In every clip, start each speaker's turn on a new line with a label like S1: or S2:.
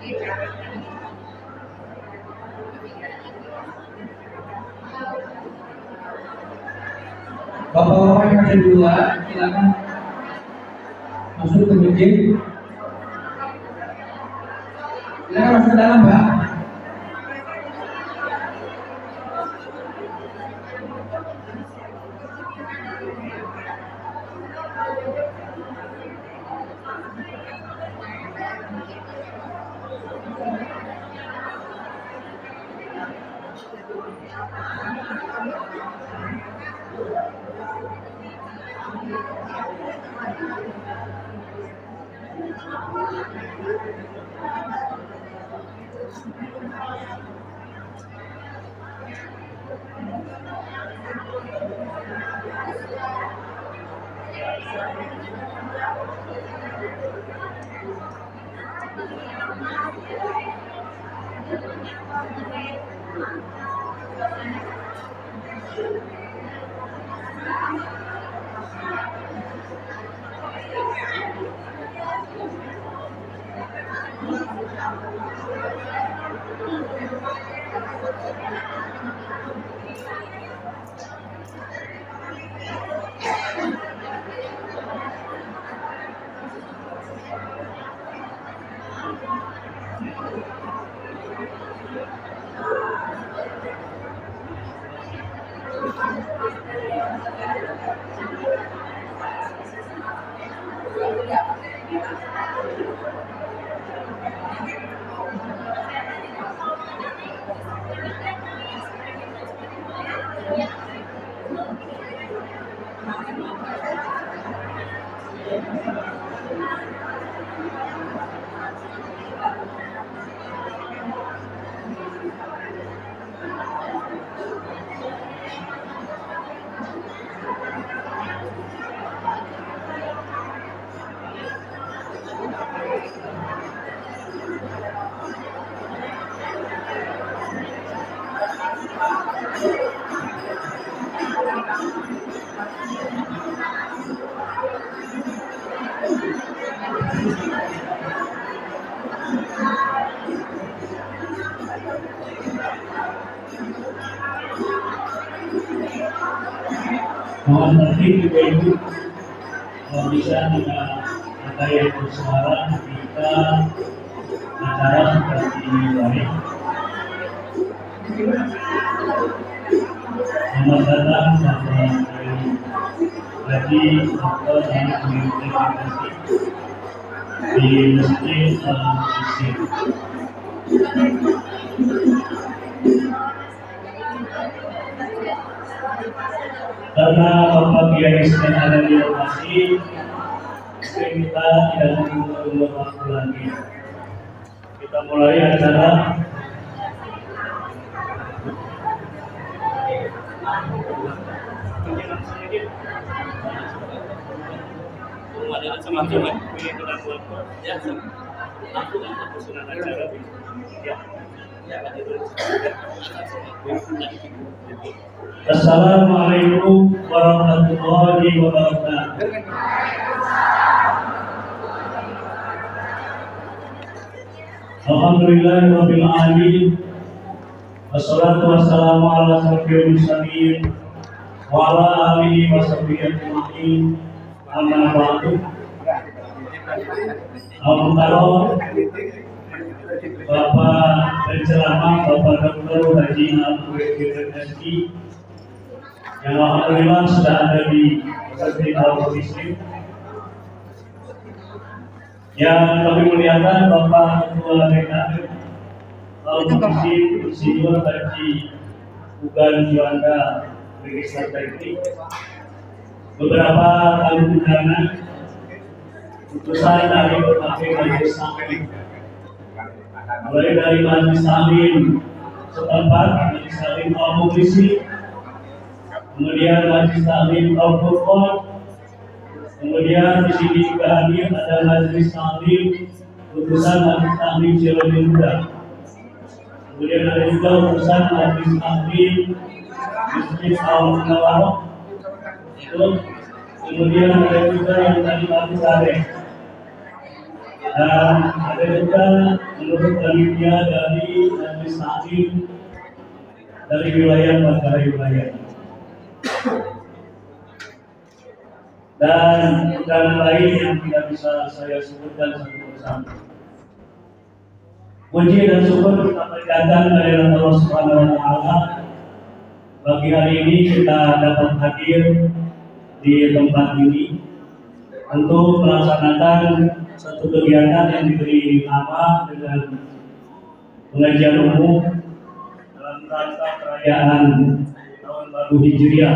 S1: Bapak-bapak yang ada di luar, silakan masuk ke masjid. Silakan masuk ke dalam, Pak. Mohon tertib juga Ibu, kalau bisa tidak ada yang bersuara ketika acara seperti ini. Selamat datang Bapak Haji Dr. Zainal Abidin di Masjid Al-Isyid. Karena Bapak Kiai sedang ada di lokasi, kita tidak menunggu waktu lagi. Kita mulai acara. Assalamualaikum warahmatullahi wabarakatuh. Alhamdulillahirabbil alamin. Wassalatu wassalamu ala asyrofil mursalin wa ala alihi washabbihi ajma'in. Amma ba'du. Alhamdulillah, Bapak penceramah Bapak Dr. Haji Abidin SI yang alhamdulillah sudah ada di Masjid Al-Isyid. Yang kami muliakan Bapak Ketua DKM Al-Komisi Insinyur Haji Ugan Juanda Register Teknik. Beberapa kali undangan putusan dari berbagai majelis taklim, mulai dari majelis taklim setempat, majelis taklim Al-Komisi, kemudian majelis taklim Al-Furqan, kemudian di sini juga hadir ada majelis taklim putusan majelis taklim Cirebon, kemudian ada juga putusan majelis taklim Masjid Al-Nawawi, kemudian ada juga yang tadi majelis taklim. Dan ada juga menurut panitia dari Majelis Taklim dari wilayah Manggarai Wilayah. Dan undangan lain yang tidak bisa saya sebutkan satu persatu. Puji dan syukur kita panjatkan dari Allah Subhanahu wa Ta'ala. Bagi hari ini kita dapat hadir di tempat ini untuk melaksanakan satu kegiatan yang diberi nama dengan pengajian umum dalam rangka perayaan Tahun Baru Hijriah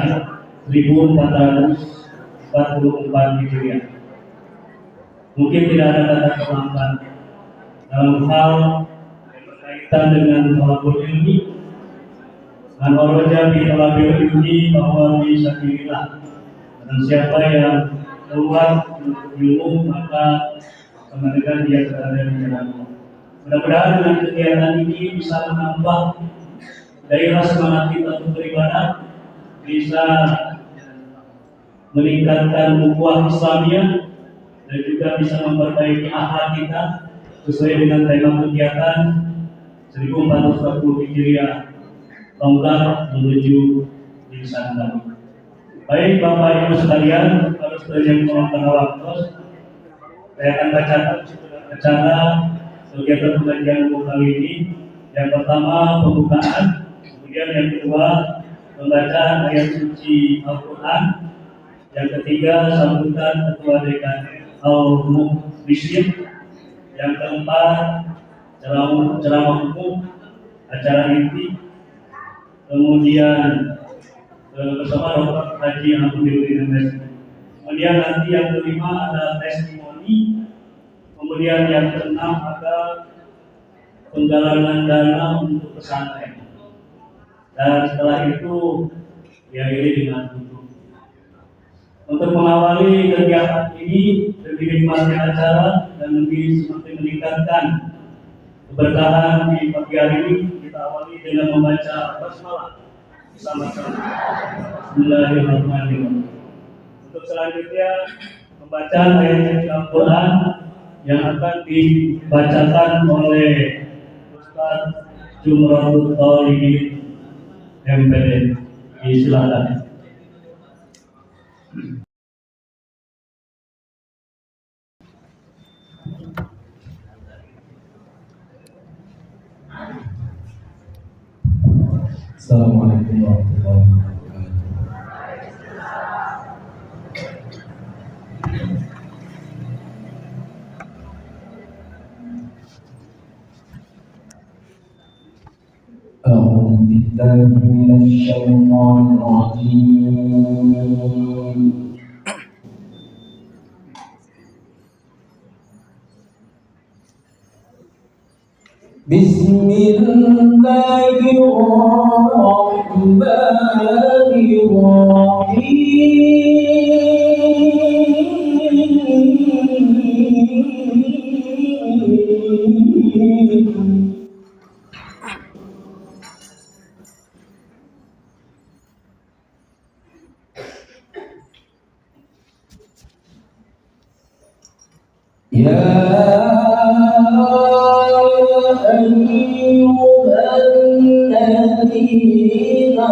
S1: 1444 Hijriah. Mungkin tidak ada kata terlambat dalam hal yang berkaitan dengan thalabul ilmi. Man waraja bi thalabil ilmi bahwa bisa dirilah. Dan siapa yang keluar untuk ilmu maka kemerdekaan dia berada di jalan Allah. Mudah-mudahan dengan kegiatan ini bisa menambah gairah semangat kita untuk beribadah, bisa meningkatkan ukhuwah Islamiyah, dan juga bisa memperbaiki akhlak kita sesuai dengan tema kegiatan 1440 Hijriah, longgar menuju insan kami. Baik Bapak Ibu sekalian, harus terjadi penonton waktu, saya akan bacakan acara kegiatan pengajian umum kali ini. Yang pertama pembukaan, kemudian yang kedua pembacaan ayat suci Al-Quran, yang ketiga sambutan ketua DKM Al-Mukhlisin, yang keempat ceramah umum acara inti, kemudian bersama Dr. Haji Abdul MS. Kemudian nanti yang kelima ada testimoni, kemudian yang keenam ada penggalangan dana untuk pesantren, dan setelah itu diakhiri dengan tutup. Untuk mengawali kegiatan ini lebih nikmatnya acara dan lebih semakin meningkatkan keberkahan di pagi hari ini, kita awali dengan membaca basmalah bersama-sama. Bismillahirrahmanirrahim. Untuk selanjutnya pembacaan ayat suci Al-Quran yang akan dibacakan oleh Ustaz Jumratul Talibin MPD. Silakan.
S2: Assalamualaikum warahmatullahi wabarakatuh. A'udzu billahi minasy syaithanir rajim. Bismillahirrahmanirrahim. Ya ayyuhalladzina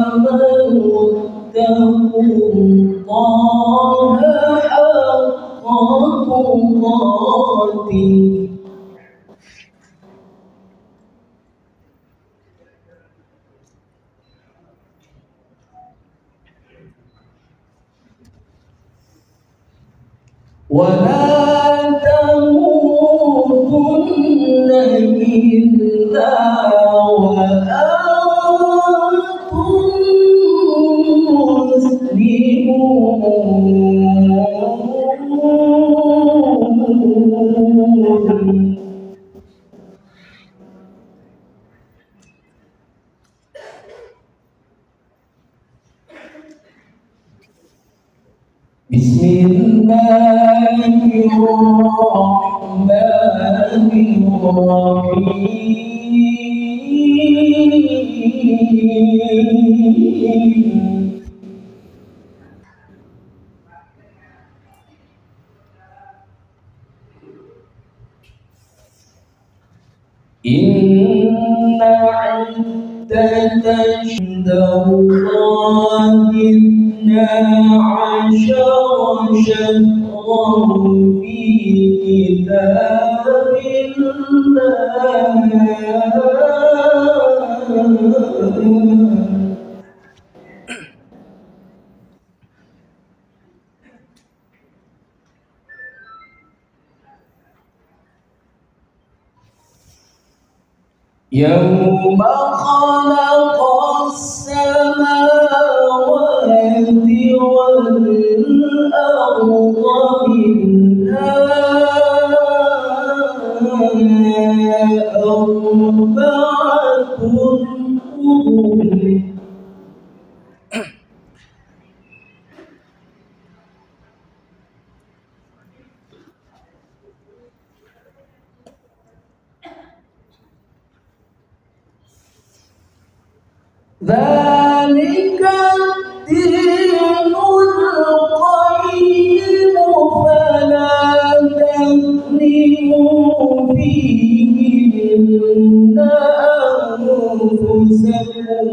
S2: amanu taqullaha haqqa tuqatih. ولا تموتن إلا وأنتم مسلمون. Bismillahirrahmanirrahim. إن عدة عند الله 12 شهرا في كتاب الله يوم خلق السماوات والأرض منها أربعة حرم ذلك الدين القيم فلا تظلموا فيهن أنفسكم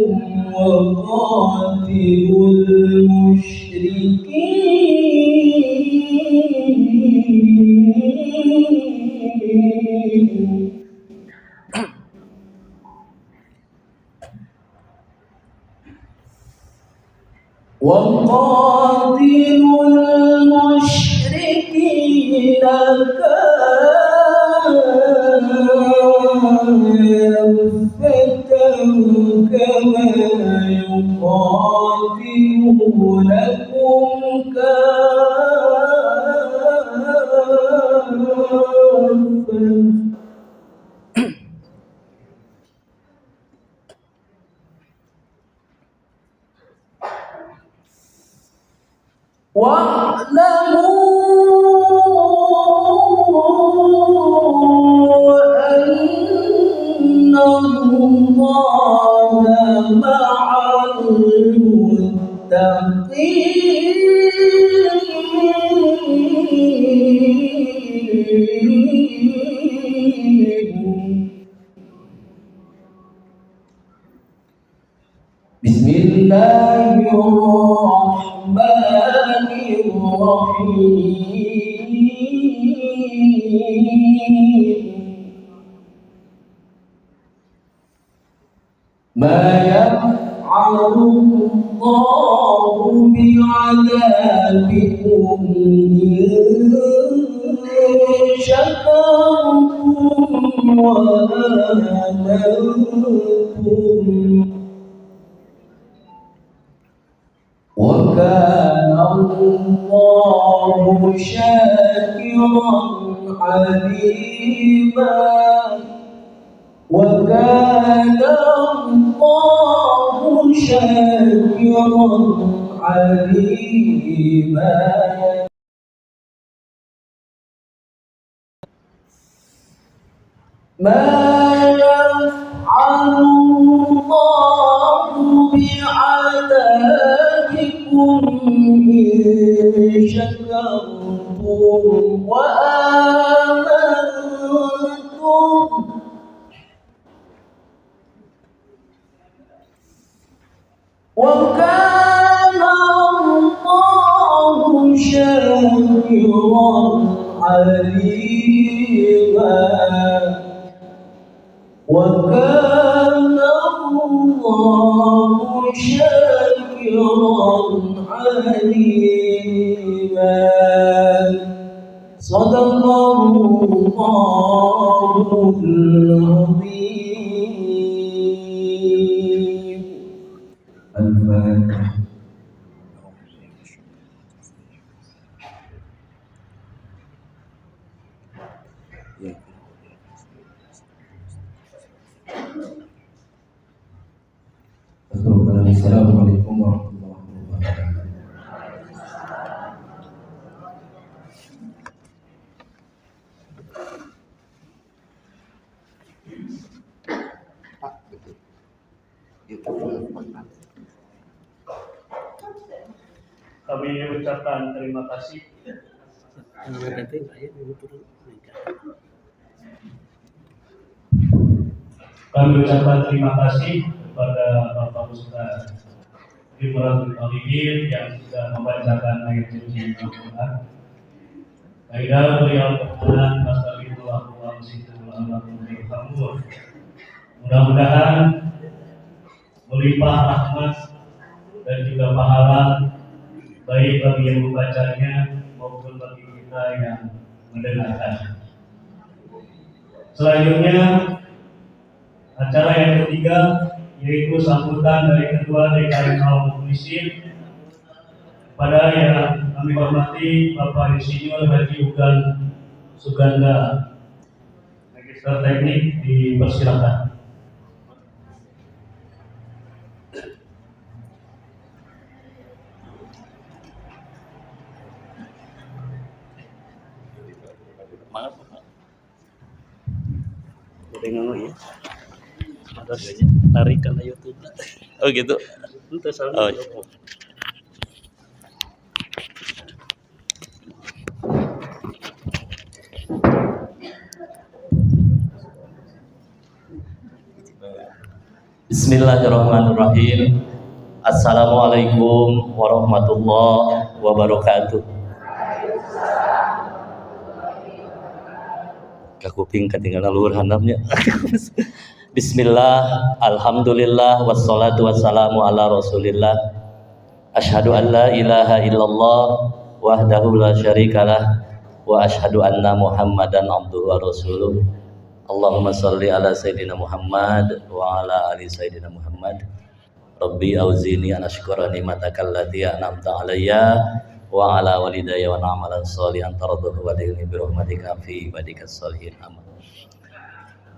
S2: وقاتلوا المشركين وقاتلوا المشركين كافة كما يقاتلونكم كافة واعلموا أن الله مع المتقين. بسم الله الرحمن الرحيم ما يفعل الله بعذابكم إن شكرتم وآمنتم وكان الله شاكرا عليما وكان الله شاكرا عليما ما يفعل الله بعذابكم إن شكرتم وآمنتم وكان الله شاكرا عليما وكان الله شاكرا عليما. صدق الله العظيم. الفاتحة. Assalamualaikum warahmatullahi wabarakatuh.
S1: Kami ucapkan terima kasih Kami ucapkan terima kasih kepada Bapak Ustaz Ibrahim Al-Ibir yang sudah membacakan ayat suci Al-Quran. Kaidah beliau berkenan astagfirullah wa astagfirullah. Mudah-mudahan melimpah rahmat dan juga pahala baik bagi yang membacanya maupun bagi kita yang mendengarkan. Selanjutnya acara yang ketiga yaitu sambutan dari Ketua DKM Kaum Muslimin kepada yang kami hormati Bapak Insinyur Haji Ugan Suganda, Magister Teknik, dipersilakan.
S3: Maaf, udah ngomong ya. Atas tarikan YouTube. Oh gitu. Oh. Bismillahirrahmanirrahim. Assalamualaikum warahmatullahi wabarakatuh. Kakuping ketinggalan luhur handapnya. Bismillah, alhamdulillah, wassalatu wassalamu ala rasulillah. Ashhadu an la ilaha illallah wahdahu la syarikalah wa ashhadu anna muhammadan abduhu wa rasuluh. Allahumma salli ala sayyidina Muhammad wa ala ali sayyidina Muhammad. Rabbi auzini an ashkura ni'mataka allati an'amta alayya wa ala walidayya wa na'malan sholihan tardahu wa lini bi rahmatika fi ibadikas sholihin. Amin.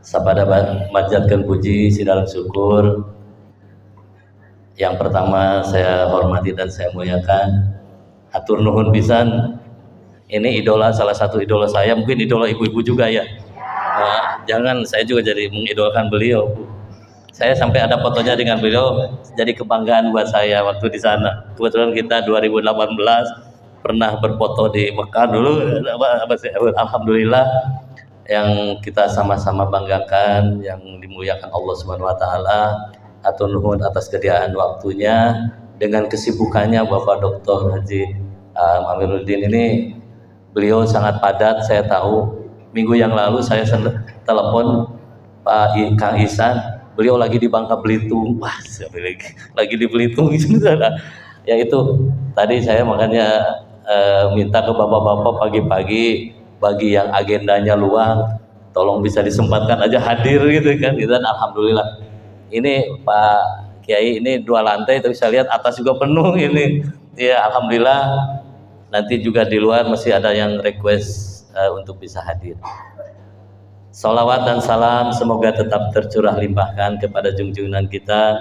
S3: Sapada manjatkeun puji sidang syukur. Yang pertama saya hormati dan saya muliakan, hatur nuhun pisan. Ini idola, salah satu idola saya, mungkin idola ibu-ibu juga ya. Jangan saya juga jadi mengidolakan beliau. Saya sampai ada fotonya dengan beliau, jadi kebanggaan buat saya waktu di sana. Kebetulan kita 2018 pernah berfoto di Mekah dulu. Alhamdulillah yang kita sama-sama banggakan, yang dimuliakan Allah Subhanahu wa taala. Atur nuhun atas kesediaan waktunya dengan kesibukannya Bapak Dr. Haji Amiruddin ini. Beliau sangat padat, saya tahu. Minggu yang lalu saya telepon Pak Kang Ihsan, beliau lagi di Bangka Belitung. Wah, lagi di Belitung gitu. Ya itu tadi saya makanya minta ke bapak-bapak pagi-pagi bagi yang agendanya luang, tolong bisa disempatkan aja hadir gitu kan. Dan alhamdulillah ini Pak Kiai ini 2 lantai, tapi saya lihat atas juga penuh ini. Ya alhamdulillah. Nanti juga di luar masih ada yang request untuk bisa hadir. Salawat dan salam semoga tetap tercurah limpahkan kepada junjungan kita,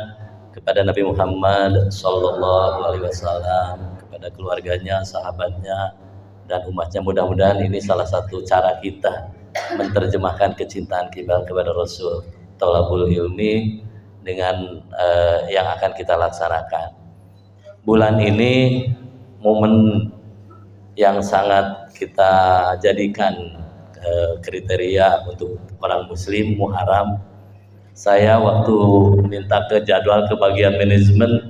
S3: kepada Nabi Muhammad Sallallahu Alaihi Wasallam, kepada keluarganya, sahabatnya, dan umatnya. Mudah-mudahan ini salah satu cara kita menerjemahkan kecintaan kita kepada Rasul, thalabul ilmi, dengan yang akan kita laksanakan. Bulan ini momen yang sangat kita jadikan kriteria untuk orang muslim, Muharram. Saya waktu minta ke jadwal ke bagian manajemen,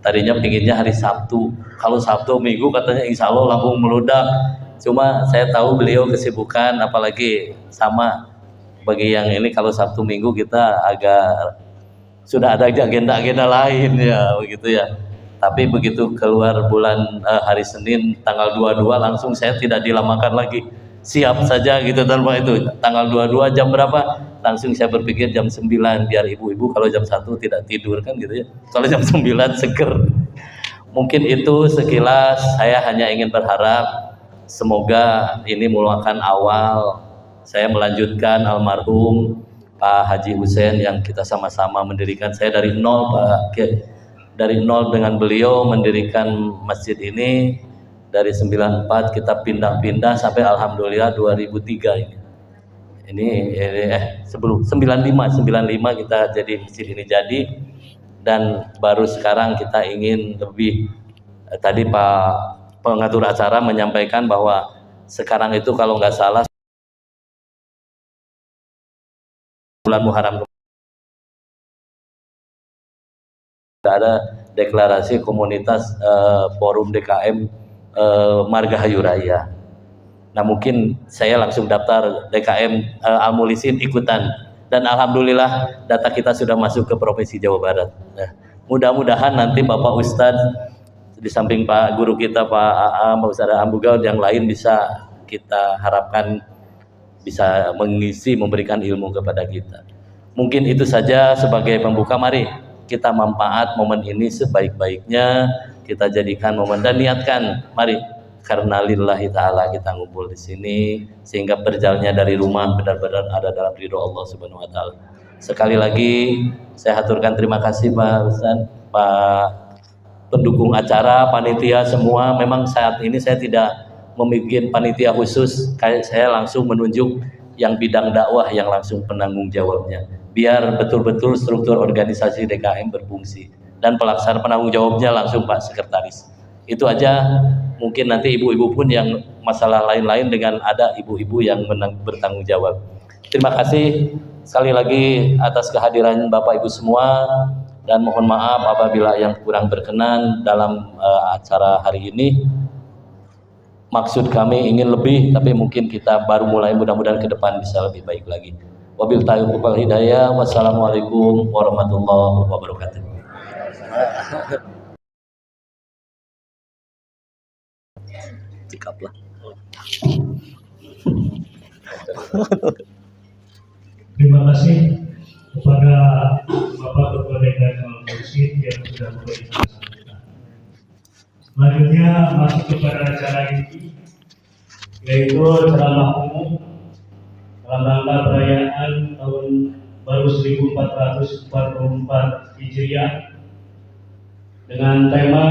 S3: tadinya pinginnya hari Sabtu. Kalau Sabtu Minggu katanya insya Allah langsung meludak. Cuma saya tahu beliau kesibukan, apalagi sama bagi yang ini kalau Sabtu Minggu kita agak sudah ada agenda-agenda lain ya begitu ya. Tapi begitu keluar bulan hari Senin tanggal 22 langsung saya tidak dilamakan lagi, siap saja gitu tanpa itu. Tanggal 22 jam berapa? Langsung saya berpikir jam 9 biar ibu-ibu kalau jam 1 tidak tidur kan gitu ya. Kalau jam 9 seger. Mungkin itu sekilas, saya hanya ingin berharap semoga ini merupakan awal saya melanjutkan almarhum Pak Haji Hussein yang kita sama-sama mendirikan. Saya dari nol Pak, dari nol dengan beliau mendirikan masjid ini. Dari 94 kita pindah-pindah sampai alhamdulillah 2003 ini. Ini sebelum 95 kita jadi masjid ini jadi, dan baru sekarang kita ingin lebih. Tadi Pak pengatur acara menyampaikan bahwa sekarang itu kalau nggak salah bulan Muharram ada deklarasi komunitas forum DKM Margahayu Raya. Nah mungkin saya langsung daftar DKM Al-Mulisin ikutan, dan alhamdulillah data kita sudah masuk ke Provinsi Jawa Barat. Nah, mudah-mudahan nanti Bapak Ustadz di samping Pak Guru kita Pak Aam, Pak Ustadz Ambugal, yang lain bisa kita harapkan bisa mengisi, memberikan ilmu kepada kita. Mungkin itu saja sebagai pembuka. Mari kita manfaat momen ini sebaik-baiknya, kita jadikan momen dan niatkan, mari karena lillahi ta'ala kita ngumpul di sini, sehingga berjalannya dari rumah benar-benar ada dalam ridho Allah Subhanahu wa taala. Sekali lagi saya haturkan terima kasih Pak Ustaz, Pak pendukung acara, panitia semua. Memang saat ini saya tidak membuat panitia khusus, saya langsung menunjuk yang bidang dakwah yang langsung penanggung jawabnya, biar betul-betul struktur organisasi DKM berfungsi, dan pelaksana penanggung jawabnya langsung Pak Sekretaris. Itu aja. Mungkin nanti ibu-ibu pun yang masalah lain-lain dengan ada ibu-ibu yang bertanggung jawab. Terima kasih sekali lagi atas kehadiran Bapak Ibu semua, dan mohon maaf apabila yang kurang berkenan dalam acara hari ini. Maksud kami ingin lebih, tapi mungkin kita baru mulai, mudah-mudahan ke depan bisa lebih baik lagi. Wabil taufiq wal hidayah. Wassalamualaikum warahmatullahi wabarakatuh. Cikaplah.
S1: Terima kasih kepada Bapak Ketua DKM Al-Mulisin yang sudah memberikan sambutan. Selanjutnya masuk kepada acara ini, yaitu ceramah umum dalam rangka perayaan tahun baru 1444 Hijriah dengan tema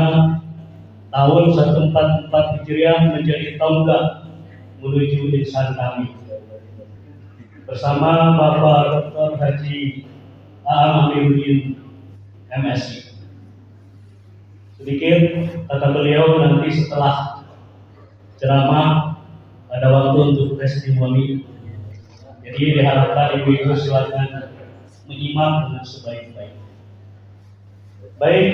S1: tahun 1444 Hijriah menjadi tonggak menuju insan kami, bersama Bapak Dr. Haji Aam Amiruddin MSI. Sedikit kata beliau nanti setelah ceramah ada waktu untuk testimoni. Jadi diharapkan ibu-ibu silakan menyimak dengan sebaik-baiknya. Baik,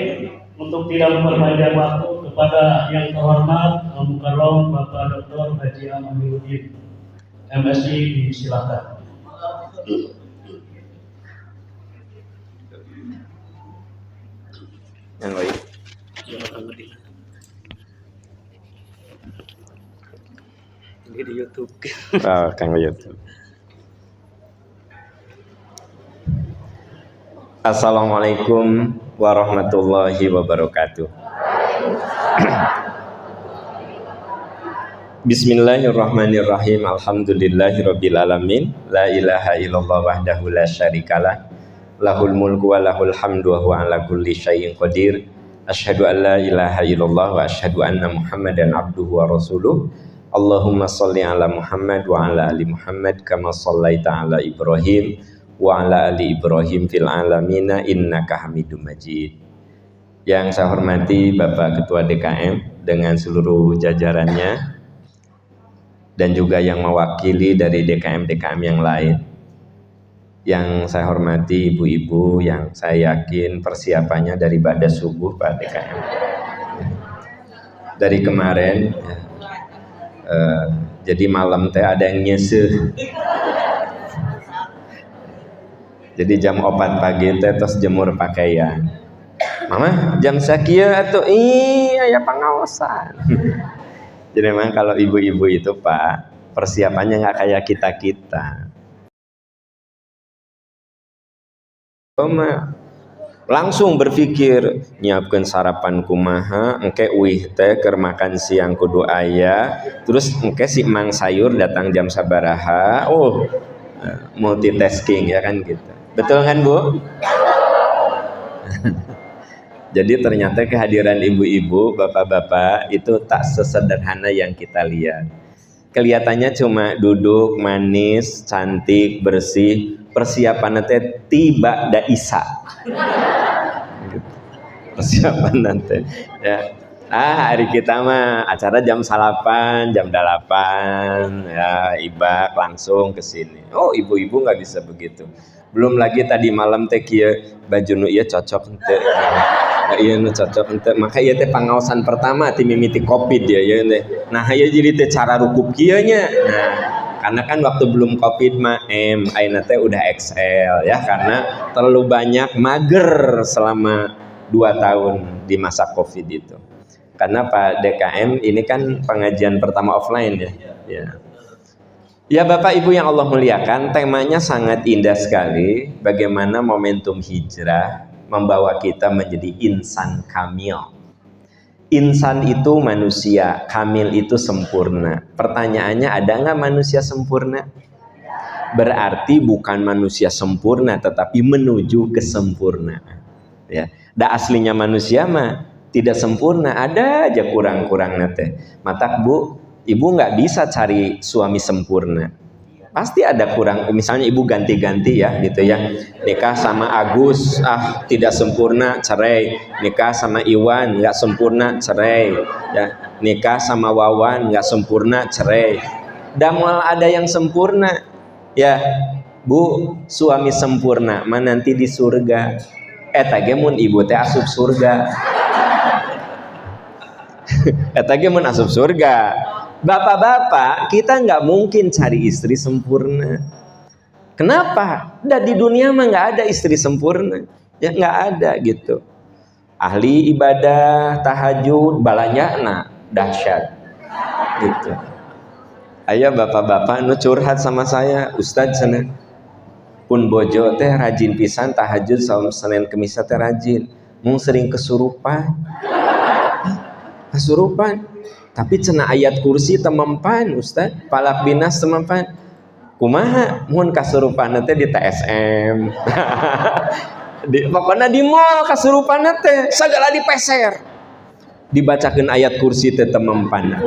S1: untuk tidak memperpanjang waktu, kepada yang terhormat Al-Mukarram Bapak Dr. Haji Aam Amiruddin MSI, silakan.
S4: Yang baik.
S3: Ini di YouTube.
S4: Oh, Kang YouTube. Assalamualaikum warahmatullahi wabarakatuh. Bismillahirrahmanirrahim. Alhamdulillahirabbil alamin. La ilaha illallah wahdahu la syarikalah. Lahul mulku wa lahul hamdu wa huwa ala kulli syai'in qadir. Asyhadu an la ilaha illallah wa asyhadu anna Muhammadan abduhu wa rasuluh. Allahumma sholli ala Muhammad wa ala ali Muhammad kama shallaita ala Ibrahim wa ala ali Ibrahim fil alamina innaka Hamidum Majid. Yang saya hormati Bapak Ketua DKM dengan seluruh jajarannya, dan juga yang mewakili dari DKM-DKM yang lain. Yang saya hormati ibu-ibu yang saya yakin persiapannya dari ba'da subuh Pak DKM. Dari kemarin jadi malam teh ada yang nyeseh. Jadi jam 4 pagi teh terus jemur pakaian. Mama jam sakieu atuh iya ya pengawasan. Jadi memang kalau ibu-ibu itu Pak, persiapannya nggak kayak kita-kita. Langsung berpikir nyiapkan sarapan kumaha, engke uih teh keur makan siang kudu aya, terus engke si mang sayur datang jam sabaraha. Oh, multitasking ya kan gitu. Betul kan Bu? Jadi ternyata kehadiran ibu-ibu, bapak-bapak itu tak sesederhana yang kita lihat. Kelihatannya cuma duduk, manis, cantik, bersih. Persiapan nanti tiba da isa. Persiapan nanti. Ya, Hari kita mah acara jam 8, jam 8 ya, ibak langsung ke sini. Oh, ibu-ibu nggak bisa begitu. Belum lagi tadi malam teh kieu baju nu ieu cocok henteu. Ieu nu cocok henteu. Maka ieu teh pangaosan pertama ti mimiti Covid ya teh. Nah, ieu jadi teh cara rukup kieu nya. Nah, karena kan waktu belum Covid mah ayeuna teh udah XL ya, karena terlalu banyak mager selama 2 tahun di masa Covid itu. Karena Pak DKM ini kan pengajian pertama offline ya. Ya Bapak Ibu yang Allah muliakan, temanya sangat indah sekali. Bagaimana momentum hijrah membawa kita menjadi insan kamil. Insan itu manusia, kamil itu sempurna. Pertanyaannya, ada nggak manusia sempurna? Berarti bukan manusia sempurna, tetapi menuju kesempurnaan. Ya, aslinya manusia mah tidak sempurna, ada aja kurang-kurang nate. Mata Bu, ibu nggak bisa cari suami sempurna. Pasti ada kurang. Misalnya ibu ganti-ganti ya, gitu ya. Nikah sama Agus, tidak sempurna, cerai. Nikah sama Iwan, nggak sempurna, cerai. Ya, nikah sama Wawan, nggak sempurna, cerai. Dan malah ada yang sempurna. Ya, Bu, suami sempurna, mana nanti di surga. Tagemun ibu teh asup surga. Etake mun asup surga. Bapak-bapak, kita nggak mungkin cari istri sempurna. Kenapa? Di dunia mah nggak ada istri sempurna. Ya nggak ada gitu. Ahli ibadah, tahajud, balanya dahsyat. Gitu. Aya bapak-bapak nu curhat sama saya, Ustadz sana. Pun bojo teh rajin pisan tahajud saum Senin Kemis teh rajin. Mung sering kesurupan. Tapi cenah ayat kursi temempan Ustaz, palak binas temempan. Kumaha mun kasurupan teh di TSM. Pokoknya di mall kasurupan teh sagala dipeser. Dibacakeun ayat kursi teh temempan.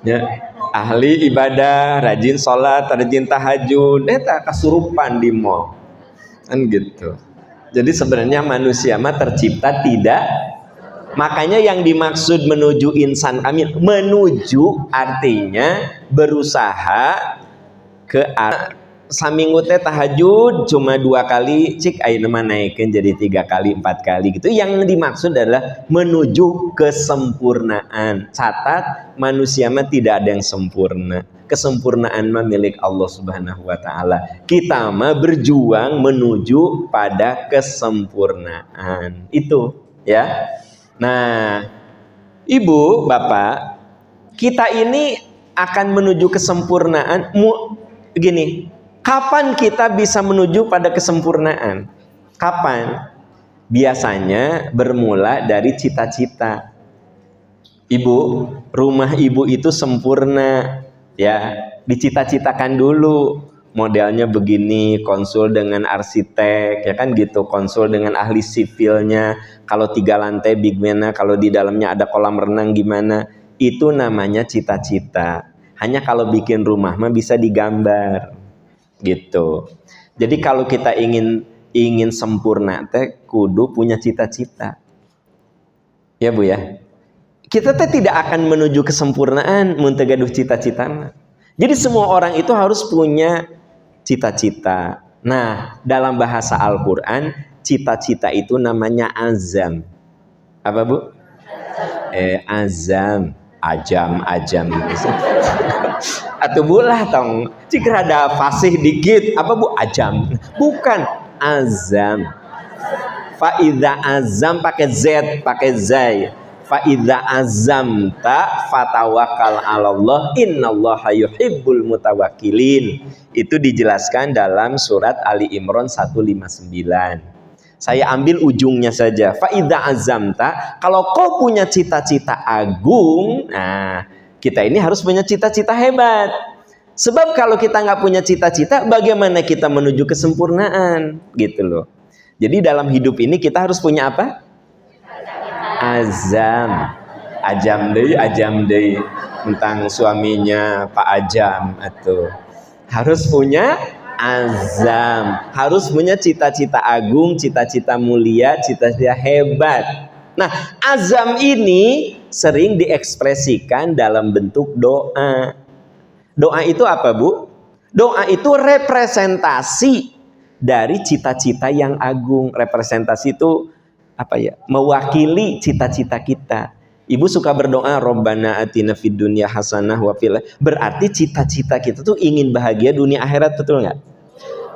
S4: Ya, ahli ibadah, rajin sholat, rajin tahajud, eta kasurupan di mall. Kan gitu. Jadi sebenarnya manusia mah tercipta tidak. Makanya yang dimaksud menuju insan kamil, menuju artinya berusaha ke saminggu teh tahajud cuma 2 kali, cik ayeuna mah naikeun jadi 3 kali, 4 kali gitu. Yang dimaksud adalah menuju kesempurnaan. Catat, manusia mah tidak ada yang sempurna. Kesempurnaan mah milik Allah Subhanahu wa taala. Kita mah berjuang menuju pada kesempurnaan. Itu ya. Nah, Ibu, Bapak, kita ini akan menuju kesempurnaan. Begini, kapan kita bisa menuju pada kesempurnaan? Kapan? Biasanya bermula dari cita-cita. Ibu, rumah ibu itu sempurna, ya, dicita-citakan dulu. Modelnya begini, konsul dengan arsitek, ya kan gitu, konsul dengan ahli sipilnya. Kalau 3 lantai bagaimana, kalau di dalamnya ada kolam renang gimana. Itu namanya cita-cita. Hanya kalau bikin rumah mah bisa digambar, gitu. Jadi kalau kita ingin sempurna teh kudu punya cita-cita. Ya Bu ya. Kita teh tidak akan menuju kesempurnaan mun teu gaduh cita-cita. Jadi semua orang itu harus punya cita-cita. Nah, dalam bahasa Al-Quran, cita-cita itu namanya azam. Apa Bu? Azam. Ajam. Atau bulah tong. Jika ada fasih dikit, apa Bu? Ajam. Bukan, azam. Fa'idha azam pakai Z, pakai zai. Fa'idha azamta fatawakal 'alallah innallaha yuhibbul mutawakkilin. Itu dijelaskan dalam surat Ali Imran 159. Saya ambil ujungnya saja. Fa'idha azamta, kalau kau punya cita-cita agung, nah kita ini harus punya cita-cita hebat. Sebab kalau kita nggak punya cita-cita, bagaimana kita menuju kesempurnaan? Gitu loh. Jadi dalam hidup ini kita harus punya apa? Ajam deui tentang suaminya Pak Ajam atau harus punya azam, harus punya cita-cita agung, cita-cita mulia, cita-cita hebat. Nah, azam ini sering diekspresikan dalam bentuk doa. Doa itu apa, Bu? Doa itu representasi dari cita-cita yang agung. Representasi itu apa ya? Mewakili cita-cita kita. Ibu suka berdoa, Rabbana atina fid dunya hasanah wa fil. Berarti cita-cita kita tuh ingin bahagia dunia akhirat, betul nggak?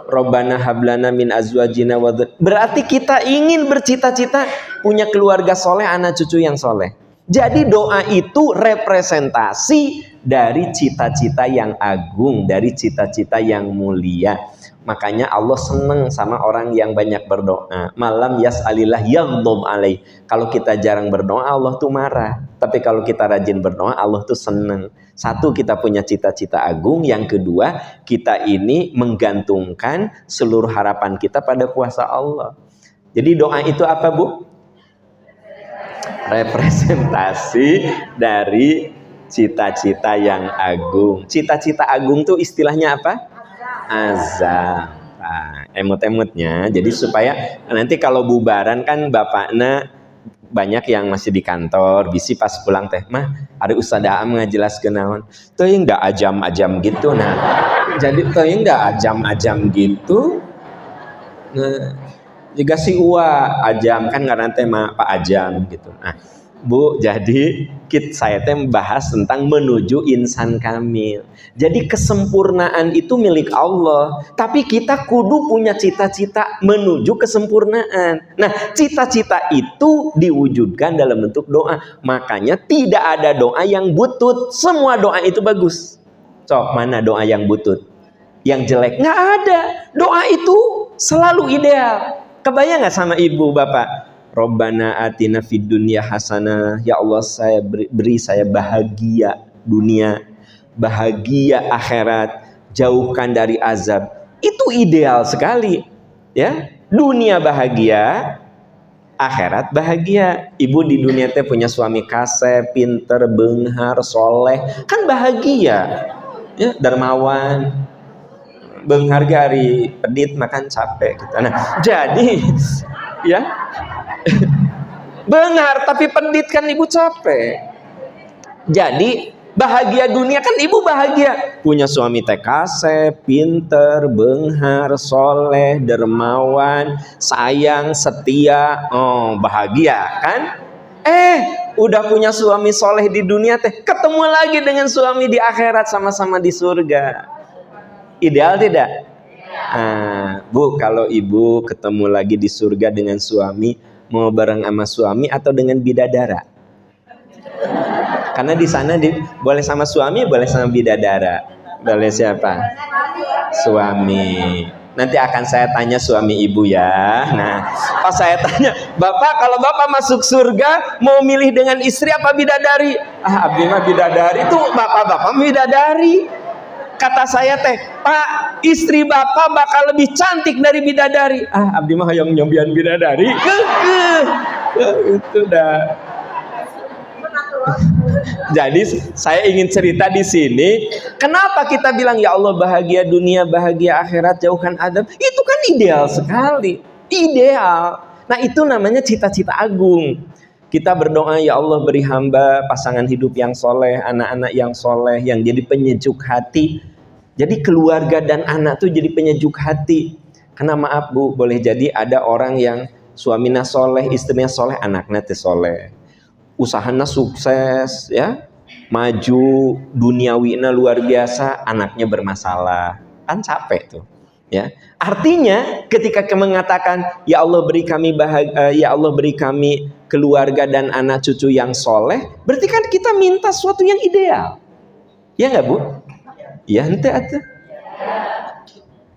S4: Rabbana hablana min azwajina wa dzurriyyatina. Berarti kita ingin bercita-cita punya keluarga soleh, anak cucu yang soleh. Jadi doa itu representasi dari cita-cita yang agung, dari cita-cita yang mulia. Makanya Allah senang sama orang yang banyak berdoa. Malam yas'alillah yaghdab alaih. Kalau kita jarang berdoa, Allah tuh marah. Tapi kalau kita rajin berdoa, Allah tuh senang. Satu, kita punya cita-cita agung. Yang kedua, kita ini menggantungkan seluruh harapan kita pada kuasa Allah. Jadi doa itu apa, Bu? Representasi dari cita-cita yang agung. Cita-cita agung tuh istilahnya apa? Azam. Nah, emut-emutnya. Jadi supaya nanti kalau bubaran kan bapaknya banyak yang masih di kantor, bisi pas pulang teh mah ada Ustaz Aam ngajelaskeun naon. Teu enggak ajam-ajam gitu. Nah, jadi teu enggak ajam-ajam gitu. Nah, juga si Uwa ajam kan ngaran teh mah Pak Ajam gitu. Nah, Bu, jadi saya membahas tentang menuju insan kamil. Jadi kesempurnaan itu milik Allah, tapi kita kudu punya cita-cita menuju kesempurnaan. Nah, cita-cita itu diwujudkan dalam bentuk doa. Makanya tidak ada doa yang butut. Semua doa itu bagus. Sok, mana doa yang butut? Yang jelek? Nggak ada. Doa itu selalu ideal. Kebayang nggak sama ibu, bapak? Rabbana atina fid dunya hasanah. Ya Allah, saya beri saya bahagia dunia, bahagia akhirat, jauhkan dari azab. Itu ideal sekali, ya. Dunia bahagia, akhirat bahagia. Ibu di dunia teh punya suami kasep, pinter, beunghar, soleh, kan bahagia, ya, dermawan. Beunghar gari pedit makan capek gitu. Nah, jadi ya benar, tapi pendit kan ibu capek. Jadi bahagia dunia kan ibu bahagia punya suami TKC, pinter, beunghar, soleh, dermawan, sayang, setia. Oh, bahagia kan? Udah punya suami soleh di dunia teh, ketemu lagi dengan suami di akhirat, sama-sama di surga. Ideal tidak? Bu, kalau ibu ketemu lagi di surga dengan suami, mau bareng sama suami atau dengan bidadara? Karena di sana boleh sama suami, boleh sama bidadara. Boleh siapa? Suami. Nanti akan saya tanya suami ibu ya. Nah, pas saya tanya, Bapak kalau Bapak masuk surga mau milih dengan istri apa bidadari? Abdi mah bidadari. Tuh bapak-bapak bidadari. Kata saya teh, Pak, istri Bapak bakal lebih cantik dari bidadari. Abdi mah hayang nyombian bidadari. Itu dah. Jadi saya ingin cerita di sini, kenapa kita bilang ya Allah bahagia dunia, bahagia akhirat, jauhkan adab? Itu kan ideal sekali. Ideal. Nah, itu namanya cita-cita agung. Kita berdoa, ya Allah beri hamba pasangan hidup yang soleh, anak-anak yang soleh, yang jadi penyejuk hati. Jadi keluarga dan anak tuh jadi penyejuk hati. Karena maaf Bu, boleh jadi ada orang yang suaminya soleh, istrinya soleh, anaknya teh soleh. Usahanya sukses, ya, maju, duniawina luar biasa, anaknya bermasalah. Kan capek tuh. Ya, artinya ketika mengatakan ya Allah beri kami ya Allah beri kami keluarga dan anak cucu yang soleh, berarti kan kita minta sesuatu yang ideal, ya nggak Bu? Ya ente atuh.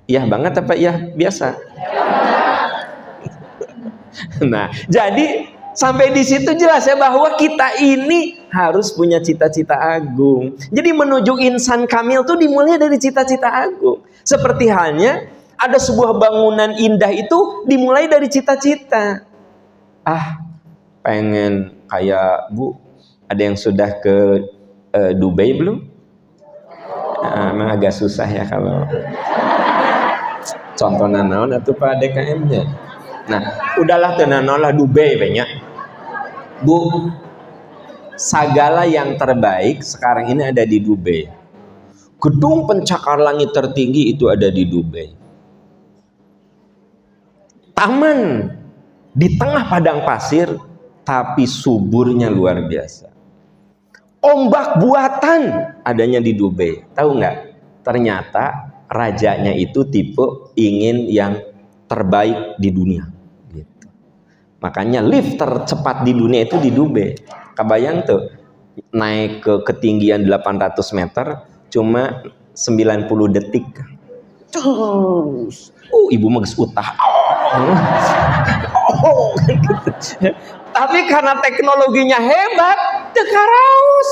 S4: Ya banget apa ya biasa? Nah, jadi sampai di situ jelas ya bahwa kita ini harus punya cita-cita agung. Jadi menuju insan kamil tuh dimulai dari cita-cita agung. Seperti halnya ada sebuah bangunan indah itu dimulai dari cita-cita. Pengen kayak Bu, ada yang sudah ke Dubai belum? Emang agak susah ya kalau contoh naon atau Pak DKM-nya. Nah, udahlah tenanon lah Dubai banyak. Bu, segala yang terbaik sekarang ini ada di Dubai. Gedung pencakar langit tertinggi itu ada di Dubai. Taman di tengah padang pasir, tapi suburnya luar biasa. Ombak buatan adanya di Dubai. Tahu nggak? Ternyata rajanya itu tipe ingin yang terbaik di dunia. Gitu. Makanya lift tercepat di dunia itu di Dubai. Kebayang tuh, naik ke ketinggian 800 meter cuma 90 detik. Terus, ibu mages utah. Tapi karena teknologinya hebat, tekaraus.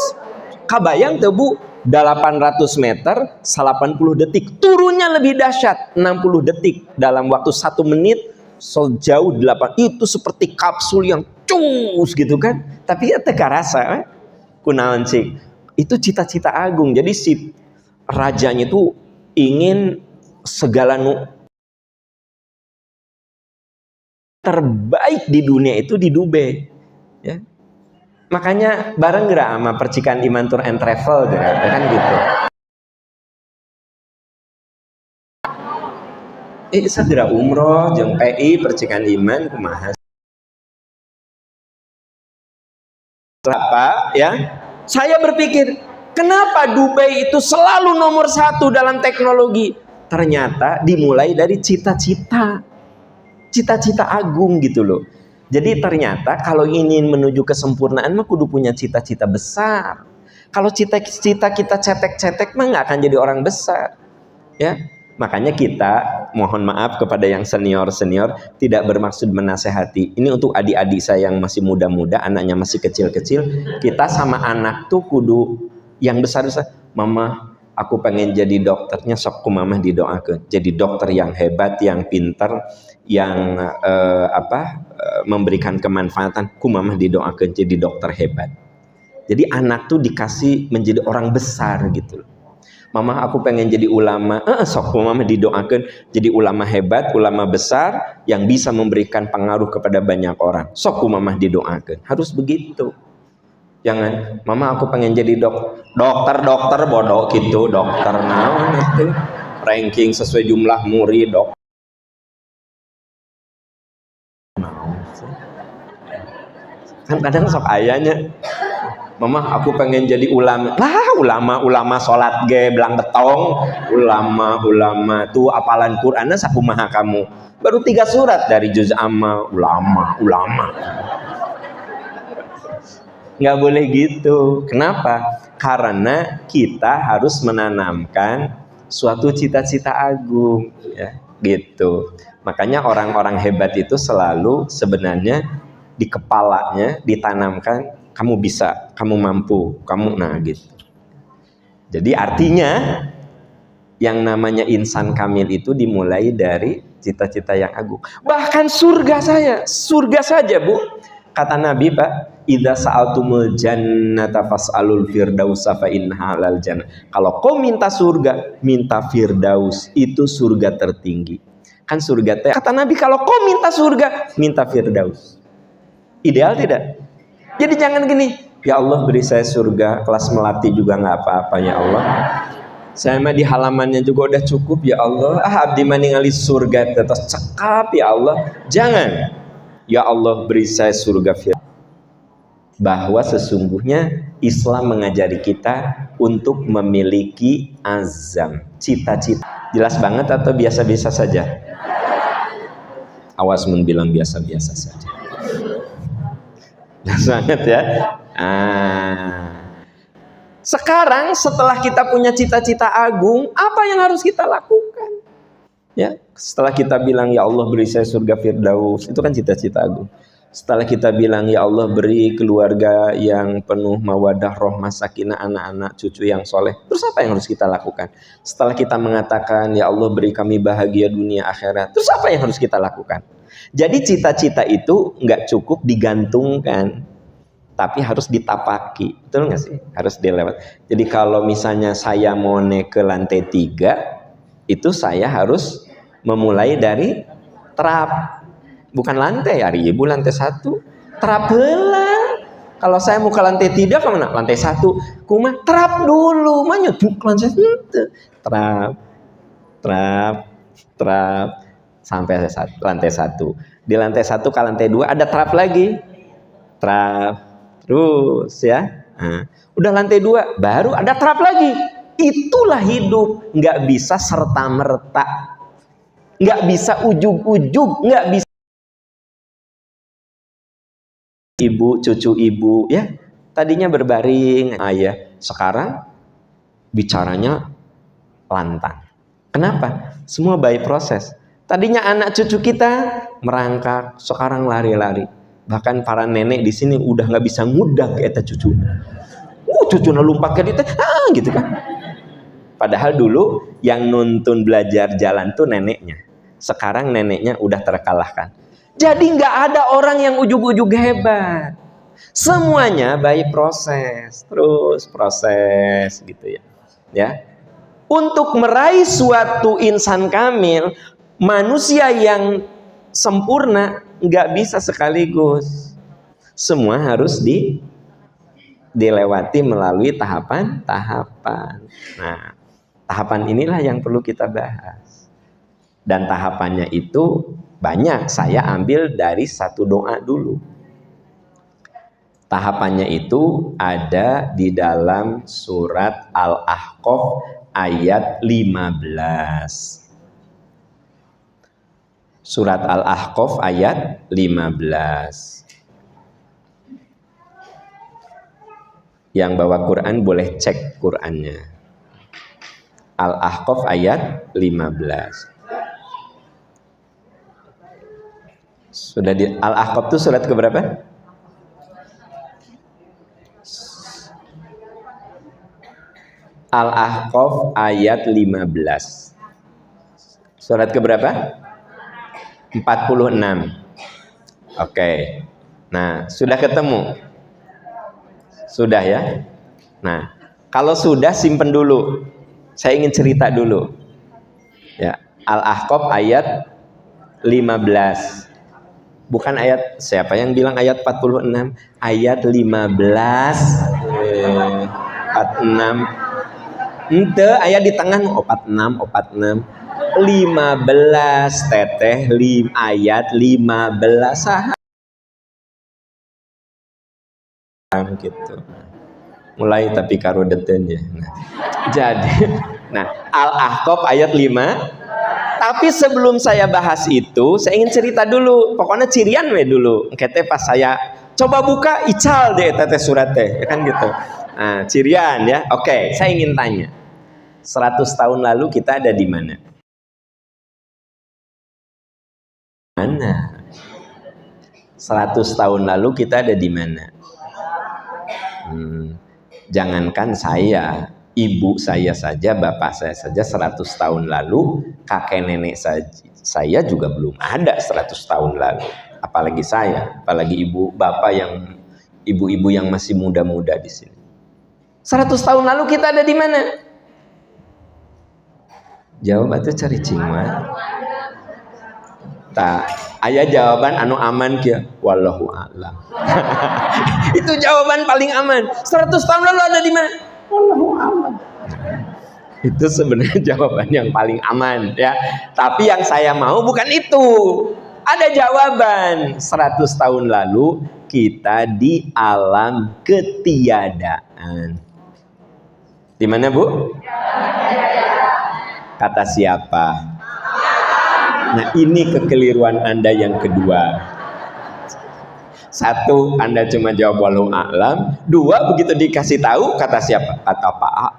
S4: Kabayang tuh Bu, 800 meter 80 detik. Turunnya lebih dahsyat, 60 detik dalam waktu 1 menit sejauh 8. Itu seperti kapsul yang cus gitu kan. Tapi ya tekarasa kunaon cik. Itu cita-cita agung. Jadi si rajanya itu ingin segala terbaik di dunia itu di Dubai, ya. Makanya bareng gerak sama percikan iman tour and travel gerak, kan gitu. Segera umroh jeung PI percikan iman kumaha. Apa ya? Saya berpikir, kenapa Dubai itu selalu nomor 1 dalam teknologi? Ternyata dimulai dari cita-cita agung gitu loh. Jadi ternyata kalau ingin menuju kesempurnaan mah kudu punya cita-cita besar. Kalau cita-cita kita cetek-cetek mah nggak akan jadi orang besar, ya. Makanya kita mohon maaf kepada yang senior tidak bermaksud menasehati. Ini untuk adik-adik saya yang masih muda-muda, anaknya masih kecil-kecil. Kita sama anak tuh kudu yang besar-besar. Mama, aku pengen jadi dokternya, sok ku mamah didoakeun. Jadi dokter yang hebat, yang pintar, yang memberikan kemanfaatan, ku mamah didoakeun jadi dokter hebat. Jadi anak tuh dikasih menjadi orang besar gitu. Mama, aku pengen jadi ulama, sok ku mamah didoakeun jadi ulama hebat, ulama besar yang bisa memberikan pengaruh kepada banyak orang. Sok ku mamah didoakeun. Harus begitu. Jangan, mama aku pengen jadi dokter bodoh gitu, dokter naon itu ranking sesuai jumlah murid dok. Kan kadang sok ayahnya, mama aku pengen jadi ulama. Lah ulama sholat ge belang betong, ulama tuh apalan Qur'anna sakumaha kamu. Baru 3 surat dari juz amma, ulama. Nggak boleh gitu. Kenapa? Karena kita harus menanamkan suatu cita-cita agung, ya, gitu. Makanya orang-orang hebat itu selalu sebenarnya di kepalanya ditanamkan kamu bisa, kamu mampu, kamu gitu. Jadi artinya yang namanya insan kamil itu dimulai dari cita-cita yang agung. Bahkan surga saja Bu. Kata Nabi Pak, idza sa'altumul jannata fas'alul firdausa fa innaha alal jannah. Kalau kau minta surga, minta firdaus, itu surga tertinggi. Kan surga teh. Kata Nabi, kalau kau minta surga, minta firdaus. Ideal tidak? Jadi jangan gini, ya Allah beri saya surga, kelas melati juga nggak apa-apa ya Allah. Saya mah di halamannya juga udah cukup ya Allah. Abdi mah ningali surga terus cekap ya Allah. Jangan. Ya Allah beri saya surga firdaus. Bahwa sesungguhnya Islam mengajari kita untuk memiliki azam, cita-cita. Jelas banget atau biasa-biasa saja? Awas mun bilang biasa-biasa saja. Jelas banget ya. Sekarang setelah kita punya cita-cita agung, apa yang harus kita lakukan? Ya, setelah kita bilang ya Allah beri saya surga firdaus, itu kan cita-cita agung. Setelah kita bilang ya Allah beri keluarga yang penuh mawadah, rahmah, sakinah, anak-anak, cucu yang soleh, terus apa yang harus kita lakukan? Setelah kita mengatakan ya Allah beri kami bahagia dunia akhirat, terus apa yang harus kita lakukan? Jadi cita-cita itu nggak cukup digantungkan, tapi harus ditapaki, betul nggak sih? Harus dilewat. Jadi kalau misalnya saya mau naik ke lantai 3, itu saya harus memulai dari trap, bukan lantai hari ibu lantai 1, trap heula. Kalau saya mau ke lantai 3 kemana? Lantai 1. Kuma terap dulu, manyuduk lantai 1. Terap sampai lantai 1. Di lantai 1 ke lantai 2 ada terap lagi. Terap terus ya. Nah, udah lantai 2 baru ada terap lagi. Itulah hidup, nggak bisa serta merta, nggak bisa ujug-ujug, nggak bisa ibu cucu ibu ya. Tadinya berbaring ayah, sekarang bicaranya lantang. Kenapa? Semua by proses. Tadinya anak cucu kita merangkak, sekarang lari-lari. Bahkan para nenek di sini udah nggak bisa ngudag eta cucu. Cucu lompat ke dia, gitu kan. Padahal dulu yang nuntun belajar jalan tuh neneknya. Sekarang neneknya udah terkalahkan. Jadi nggak ada orang yang ujug-ujug hebat. Semuanya by proses, terus proses gitu ya. Ya. Untuk meraih suatu insan kamil, manusia yang sempurna nggak bisa sekaligus. Semua harus dilewati melalui tahapan-tahapan. Nah, tahapan inilah yang perlu kita bahas. Dan tahapannya itu banyak. Saya ambil dari satu doa dulu. Tahapannya itu ada di dalam surat Al-Ahqaf ayat 15. Surat Al-Ahqaf ayat 15. Yang bawa Quran boleh cek Qurannya. Al-Ahqaf ayat 15. Sudah di Al-Ahqaf itu surat keberapa? Al-Ahqaf ayat 15. Surat keberapa? 46. Oke. Nah, sudah ketemu? Sudah ya? Nah, kalau sudah simpen dulu. Saya ingin cerita dulu. Ya, Al-Ahqaf ayat 15. Bukan ayat, siapa yang bilang ayat 46? Ayat 15. 46. Ente ayat di tengah 46. 15 teteh ayat 15 gitu. Mulai tapi karo deten ya. Nah, Al-Ahqaf ayat 5. Tapi sebelum saya bahas itu, saya ingin cerita dulu. Pokoknya cirian we dulu. Kete pas saya coba buka ical deh teteh surat teh, ya kan gitu. Nah, cirian ya. Oke, saya ingin tanya. 100 tahun lalu kita ada di mana? Mana? 100 tahun lalu kita ada di mana? Jangankan saya, ibu saya saja, bapak saya saja 100 tahun lalu, kakek nenek saya juga belum ada 100 tahun lalu. Apalagi saya, apalagi ibu bapak yang ibu-ibu yang masih muda-muda di sini. 100 tahun lalu kita ada di mana? Jawab itu cari cingwa. Tak, ayah jawaban anu aman kia, wallahu a'lam. Itu jawaban paling aman. 100 tahun lalu ada di mana? Wallahu a'lam. Itu sebenarnya jawaban yang paling aman ya. Tapi yang saya mau bukan itu. Ada jawaban. 100 tahun lalu kita di alam ketiadaan. Di mana, Bu? Kata siapa? Nah, ini kekeliruan Anda yang kedua. 1, Anda cuma jawab wallahu a'lam. 2, begitu dikasih tahu, kata siapa? Kata Pak A.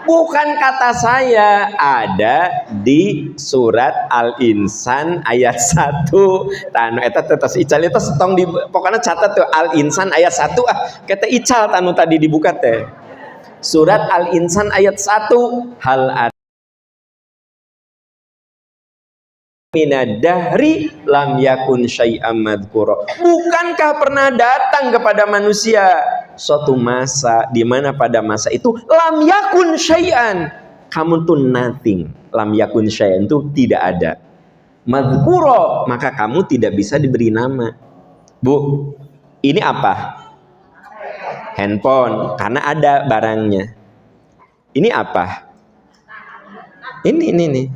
S4: Bukan kata saya, ada di surat Al-Insan ayat 1. Tanu eta tetes ical itu setong di pokoknya catat tuh Al-Insan ayat 1 kata ical tanu tadi dibuka teh. Surat Al-Insan ayat 1, hal minadahri lam yakun syai'am madhkura. Bukankah pernah datang kepada manusia suatu masa di mana pada masa itu lam yakun syai'an, kamu tuh nothing. Lam yakun syai'an itu tidak ada. Madhkura, maka kamu tidak bisa diberi nama. Bu, ini apa? Handphone, karena ada barangnya. Ini apa? Ini nih.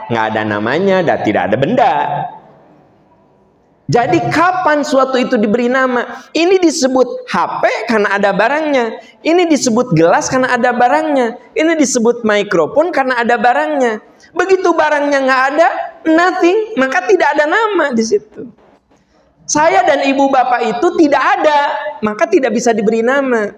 S4: Nggak ada namanya dan tidak ada benda. Jadi kapan suatu itu diberi nama? Ini disebut HP karena ada barangnya. Ini disebut gelas karena ada barangnya. Ini disebut mikrofon karena ada barangnya. Begitu barangnya nggak ada, nothing, maka tidak ada nama di situ. Saya dan ibu bapak itu tidak ada, maka tidak bisa diberi nama.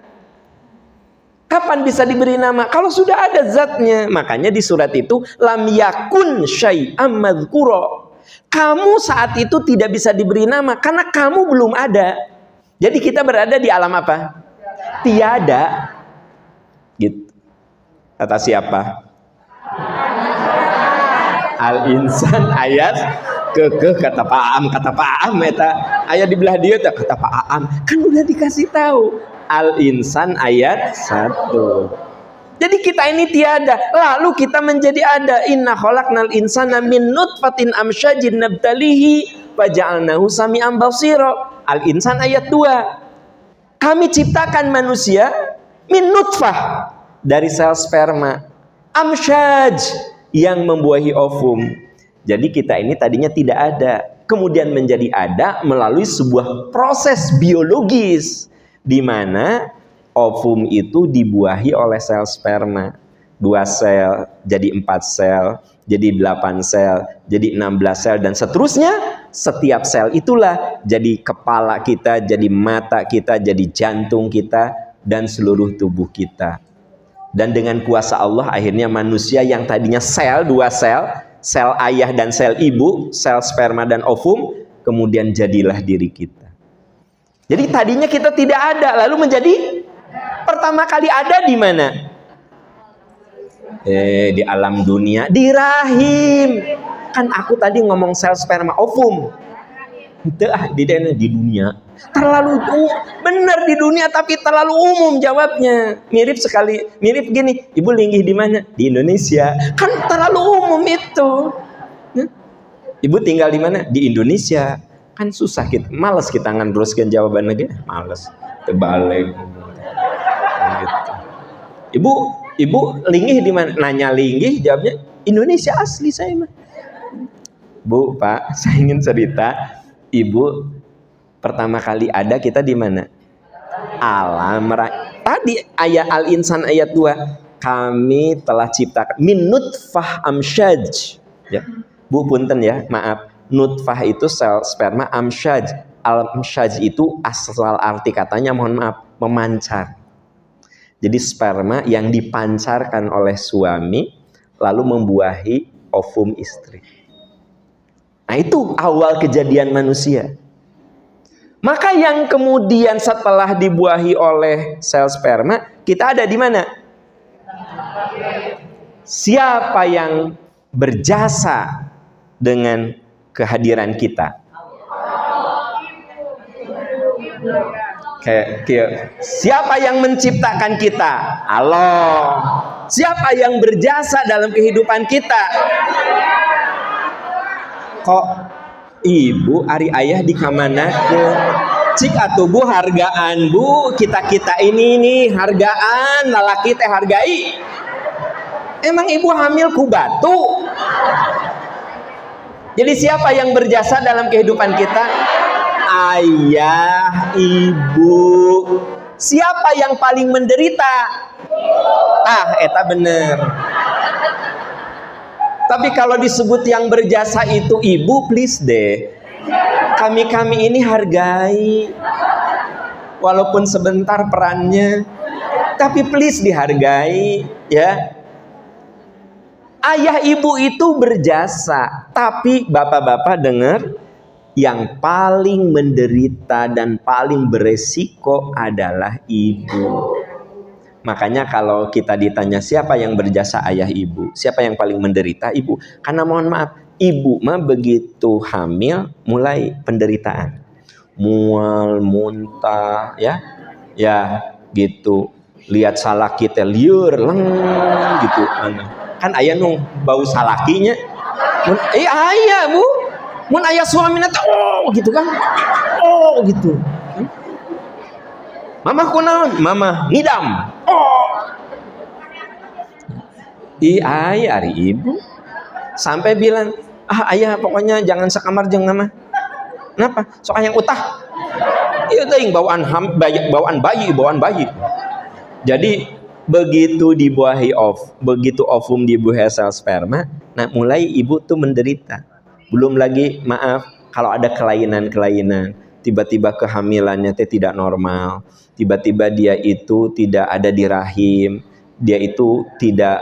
S4: Kapan bisa diberi nama? Kalau sudah ada zatnya. Makanya di surat itu lam yakun syai'am madzkura. Kamu saat itu tidak bisa diberi nama karena kamu belum ada. Jadi kita berada di alam apa? Tiada. Gitu. Kata siapa? Al-insan ayat kata Pak Am eta ayat di belah dia kata Pak Am kan udah dikasih tahu Al-insan ayat 1. Jadi kita ini tiada, lalu kita menjadi ada. Inna khalaqnal insana min nutfatin amsyajin nabtalihi faja'alnahu sami'an basira. Al-insan ayat 2. Kami ciptakan manusia min nutfah, dari sel sperma, amsyaj, yang membuahi ovum. Jadi kita ini tadinya tidak ada, kemudian menjadi ada melalui sebuah proses biologis di mana ovum itu dibuahi oleh sel sperma. 2 sel, jadi 4 sel, jadi 8 sel, jadi 16 sel, dan seterusnya. Setiap sel itulah jadi kepala kita, jadi mata kita, jadi jantung kita, dan seluruh tubuh kita. Dan dengan kuasa Allah akhirnya manusia yang tadinya sel, 2 sel, sel ayah dan sel ibu, sel sperma dan ovum, kemudian jadilah diri kita. Jadi tadinya kita tidak ada, lalu menjadi pertama kali ada di mana? Di alam dunia, di rahim. Kan aku tadi ngomong sel sperma ovum. Di dunia. Terlalu benar di dunia tapi terlalu umum jawabnya. Mirip gini. Ibu linggih di mana? Di Indonesia. Kan terlalu umum itu. Ibu tinggal di mana? Di Indonesia. Kan susah kita, malas kita ngeruskan jawaban lagi. Malas. Terbalik. Gitu. Ibu linggih di mana? Nanya linggih, jawabnya Indonesia asli saya mah. Bu, Pak, saya ingin cerita. Ibu pertama kali ada kita di mana? Alam tadi ayat Al-Insan ayat 2. Kami telah ciptakan min nutfah amsyaj. Ya. Bu punten ya, maaf. Nutfah itu sel sperma, amsyaj. Amsyaj itu asal arti katanya, mohon maaf, memancar. Jadi sperma yang dipancarkan oleh suami lalu membuahi ovum istri. Nah itu awal kejadian manusia. Maka yang kemudian setelah dibuahi oleh sel sperma, kita ada di mana? Siapa yang berjasa dengan kehadiran kita? Siapa yang menciptakan kita? Allah. Siapa yang berjasa dalam kehidupan kita? Kok ibu ari ayah di kamana ke cik atuh bu hargaan bu kita ini nih hargaan lalaki teh hargai. Emang ibu hamil ku batu? Jadi siapa yang berjasa dalam kehidupan kita? Ayah, ibu. Siapa yang paling menderita? Eta bener. Tapi kalau disebut yang berjasa itu ibu, please deh. Kami ini hargai. Walaupun sebentar perannya, tapi please dihargai, ya. Ayah ibu itu berjasa, tapi bapak-bapak dengar, yang paling menderita dan paling beresiko adalah ibu. Makanya kalau kita ditanya siapa yang berjasa, ayah ibu. Siapa yang paling menderita? Ibu. Karena mohon maaf, ibu mah begitu hamil mulai penderitaan. Mual, muntah, ya gitu. Lihat salaki teh lieur leng gitu. Kan aya nu bau salakinya. Aya bu. Mun aya suamina teh gitu kan. Gitu. Mama kunaon? Mama ngidam. Oh. Ayah ari ibu. Sampai bilang, ayah pokoknya jangan sekamar jeung mama. Kenapa? Sok yang utah. Iya teuing bawaan bayi. Jadi begitu begitu ovum dibuahi sel sperma, nah mulai ibu tuh menderita. Belum lagi maaf kalau ada kelainan, tiba-tiba kehamilannya tidak normal, tiba-tiba dia itu tidak ada di rahim, dia itu tidak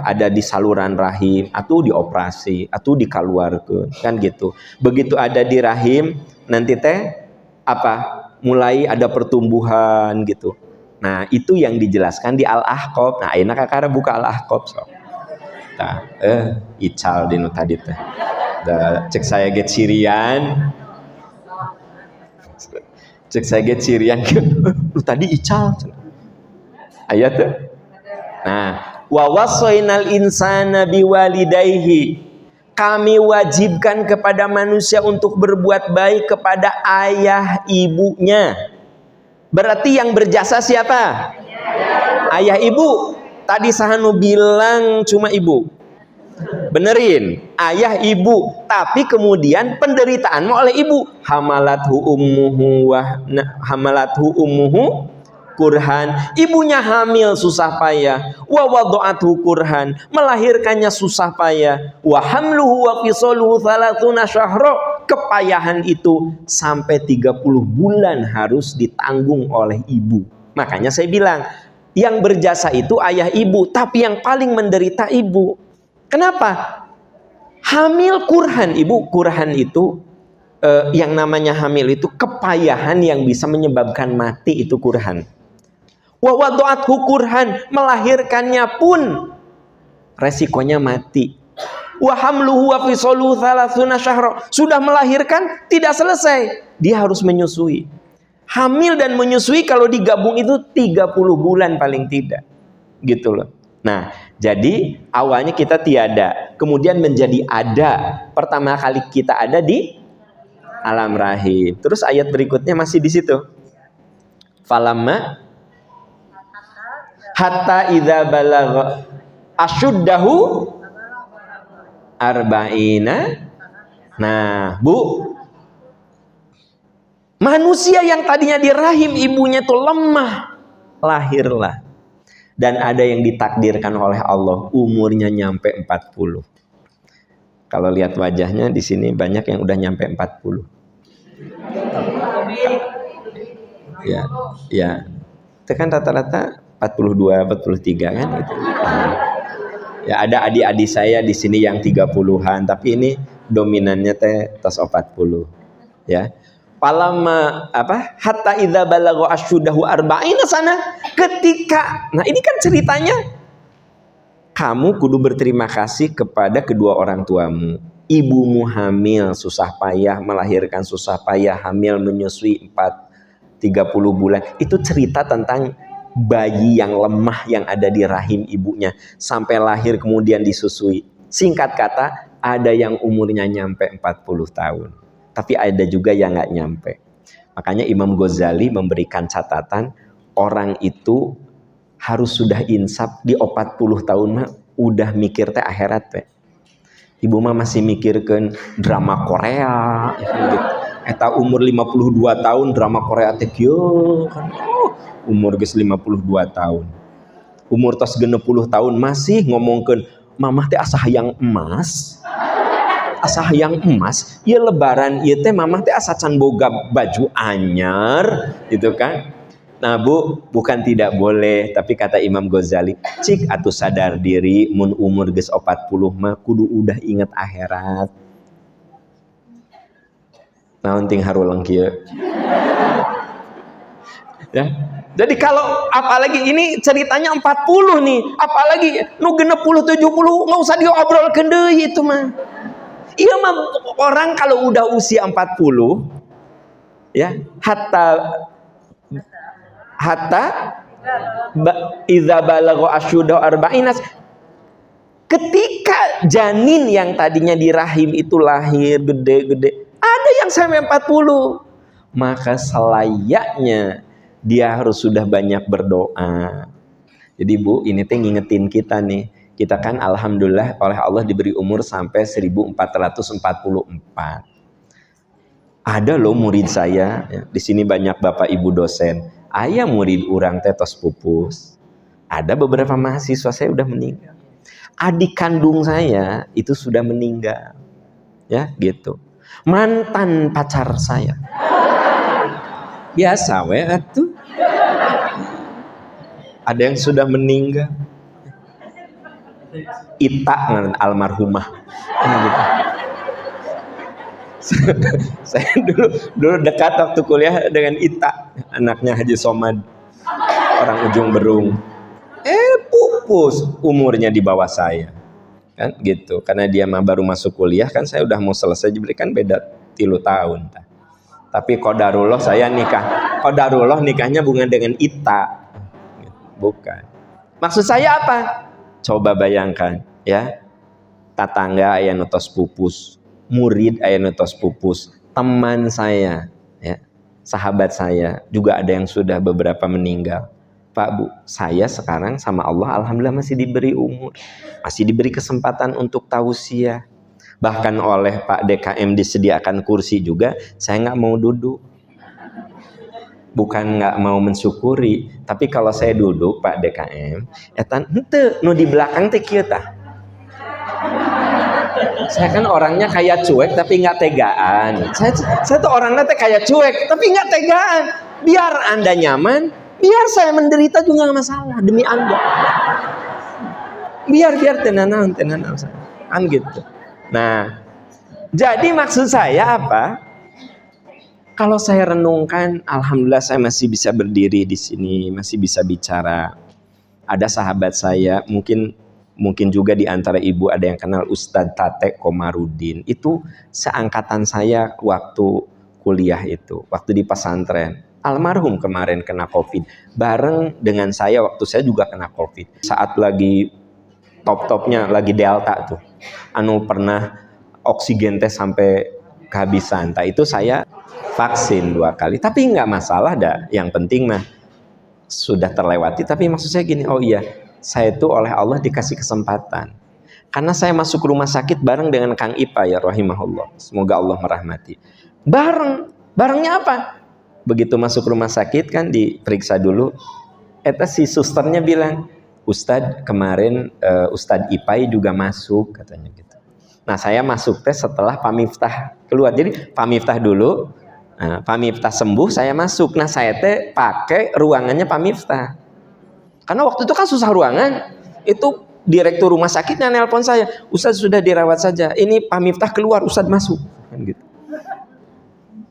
S4: ada di saluran rahim, atau dioperasi, atau dikeluarkan, kan gitu. Begitu ada di rahim, nanti mulai ada pertumbuhan gitu. Nah, itu yang dijelaskan di Al-Ahqaf. Nah, ayeuna kakara buka Al-Ahqaf sok. Tah, ical dinu tadi teh. Cek saya get Sirian. Lu tadi ical. Ayat tuh. Nah, wa wasainal insana biwalidayhi. Kami wajibkan kepada manusia untuk berbuat baik kepada ayah ibunya. Berarti yang berjasa siapa? Ayah ibu. Tadi sahanu bilang cuma ibu. Benerin, ayah ibu. Tapi kemudian penderitaanmu oleh ibu. Hamalathu ummuhu kurhan, ibunya hamil susah payah, wa wada'athu kurhan, melahirkannya susah payah, wa hamluhu wa fisaluhu 30 syahra, kepayahan itu sampai 30 bulan harus ditanggung oleh ibu. Makanya saya bilang, yang berjasa itu ayah ibu, tapi yang paling menderita ibu. Kenapa? Hamil kurhan, ibu. Kurhan itu yang namanya hamil itu kepayahan yang bisa menyebabkan mati, itu kurhan. Wa wada'athu kurhan, melahirkannya pun resikonya mati. Wa hamluhu wa fisaluhu 30 syahra, sudah melahirkan tidak selesai, dia harus menyusui. Hamil dan menyusui kalau digabung itu 30 bulan paling tidak. Gitu loh. Nah, jadi awalnya kita tiada, kemudian menjadi ada. Pertama kali kita ada di alam rahim. Terus ayat berikutnya masih di situ. Falamma hatta idza balagha asyuddahu arba'ina. Nah, Bu, manusia yang tadinya di rahim ibunya itu lemah, lahirlah. Dan ada yang ditakdirkan oleh Allah umurnya nyampe 40. Kalau lihat wajahnya di sini banyak yang udah nyampe 40. Ya. Itu kan rata-rata 42, 43 kan gitu. Ya, ada adik-adik saya di sini yang 30-an, tapi ini dominannya tos 40. Ya. Palama hatta idza balagha asyuddahu arba'ina sana, ketika, nah ini kan ceritanya kamu kudu berterima kasih kepada kedua orang tuamu. Ibumu hamil susah payah, melahirkan susah payah, hamil menyusui 30 bulan. Itu cerita tentang bayi yang lemah yang ada di rahim ibunya sampai lahir kemudian disusui. Singkat kata, ada yang umurnya nyampe 40 tahun, tapi ada juga yang nggak nyampe. Makanya Imam Ghazali memberikan catatan, orang itu harus sudah insaf di 40 tahun mah udah mikir teh akhirat teh. Ibu mah masih mikirkan drama Korea gitu. Eta umur 52 tahun drama Korea teh kieu kan. Umur geus 52 tahun. Umur tos 60 tahun masih ngomongkeun mamah teh asa hayang emas. Asa hayang emas, ieu lebaran ieu teh mamah teh asa can boga baju anyar gitu kan. Nah Bu, bukan tidak boleh, tapi kata Imam Ghazali, cik atuh sadar diri mun umur geus 40 mah kudu udah inget akhirat. Naon ting harulang kieu. Ya. Jadi kalau apalagi ini ceritanya 40 nih, apalagi nu 60 70 enggak usah diobrolkeun deui itu mah. Iya mah orang kalau udah usia 40 ya, hatta idza balagha asyuddahu arba'ina, ketika janin yang tadinya di rahim itu lahir gede-gede, ada yang sampai 40, maka selayaknya dia harus sudah banyak berdoa. Jadi Bu, ini teh ngingetin kita nih. Kita kan alhamdulillah oleh Allah diberi umur sampai 1444. Ada loh murid saya, ya, di sini banyak Bapak Ibu dosen. Aya murid urang teh tos pupus. Ada beberapa mahasiswa saya udah meninggal. Adik kandung saya itu sudah meninggal. Ya, gitu. Mantan pacar saya. Biasa we atuh. Ada yang sudah meninggal. Ita almarhumah. Gitu. Saya dulu dekat waktu kuliah dengan Ita, anaknya Haji Somad, orang Ujung Berung. Pupus, umurnya di bawah saya, kan gitu. Karena dia mah baru masuk kuliah, kan saya udah mau selesai, jadi kan beda 3 tahun. Tapi qadarullah saya nikah. Qadarullah nikahnya bukan dengan Ita, bukan. Maksud saya apa? Coba bayangkan, ya, tetangga aya nu tos pupus, murid aya nu tos pupus, teman saya, ya, sahabat saya juga ada yang sudah beberapa meninggal. Pak Bu, saya sekarang sama Allah alhamdulillah masih diberi umur, masih diberi kesempatan untuk tausiah. Bahkan oleh Pak DKM disediakan kursi juga, saya nggak mau duduk. Bukan nggak mau mensyukuri, tapi kalau saya duduk Pak DKM, etan henteu nu di belakang teh kieu tah. Saya kan orangnya kayak cuek tapi nggak tegaan. Saya tuh orangnya teh kayak cuek tapi nggak tegaan. Biar Anda nyaman, biar saya menderita juga nggak masalah demi Anda. Biar tenanan saya. Kan gitu. Nah, jadi maksud saya apa? Kalau saya renungkan, alhamdulillah saya masih bisa berdiri di sini, masih bisa bicara. Ada sahabat saya, mungkin juga di antara ibu ada yang kenal Ustadz Tate Komarudin. Itu seangkatan saya waktu kuliah itu, waktu di pesantren. Almarhum kemarin kena COVID. Bareng dengan saya waktu saya juga kena COVID. Saat lagi top-topnya, lagi Delta tuh. Pernah oksigen teh sampai kehabisan. Itu saya vaksin 2 kali, tapi nggak masalah dah. Yang penting mah sudah terlewati. Tapi maksud saya gini, oh iya, saya itu oleh Allah dikasih kesempatan. Karena saya masuk rumah sakit bareng dengan Kang Ipa ya rahimahullah. Semoga Allah merahmati. Barengnya apa? Begitu masuk rumah sakit kan diperiksa dulu. Si susternya bilang, Ustadz kemarin Ustadz Ipai juga masuk katanya gitu. Nah saya masuk tes setelah Pak Miftah keluar. Jadi Pak Miftah dulu. Nah, Pak Miftah sembuh, saya masuk. Nah, saya teh pakai ruangannya Pak Miftah. Karena waktu itu kan susah ruangan. Itu direktur rumah sakitnya nelpon saya, Ustadz sudah dirawat saja. Ini Pak Miftah keluar, Ustadz masuk. Kan gitu.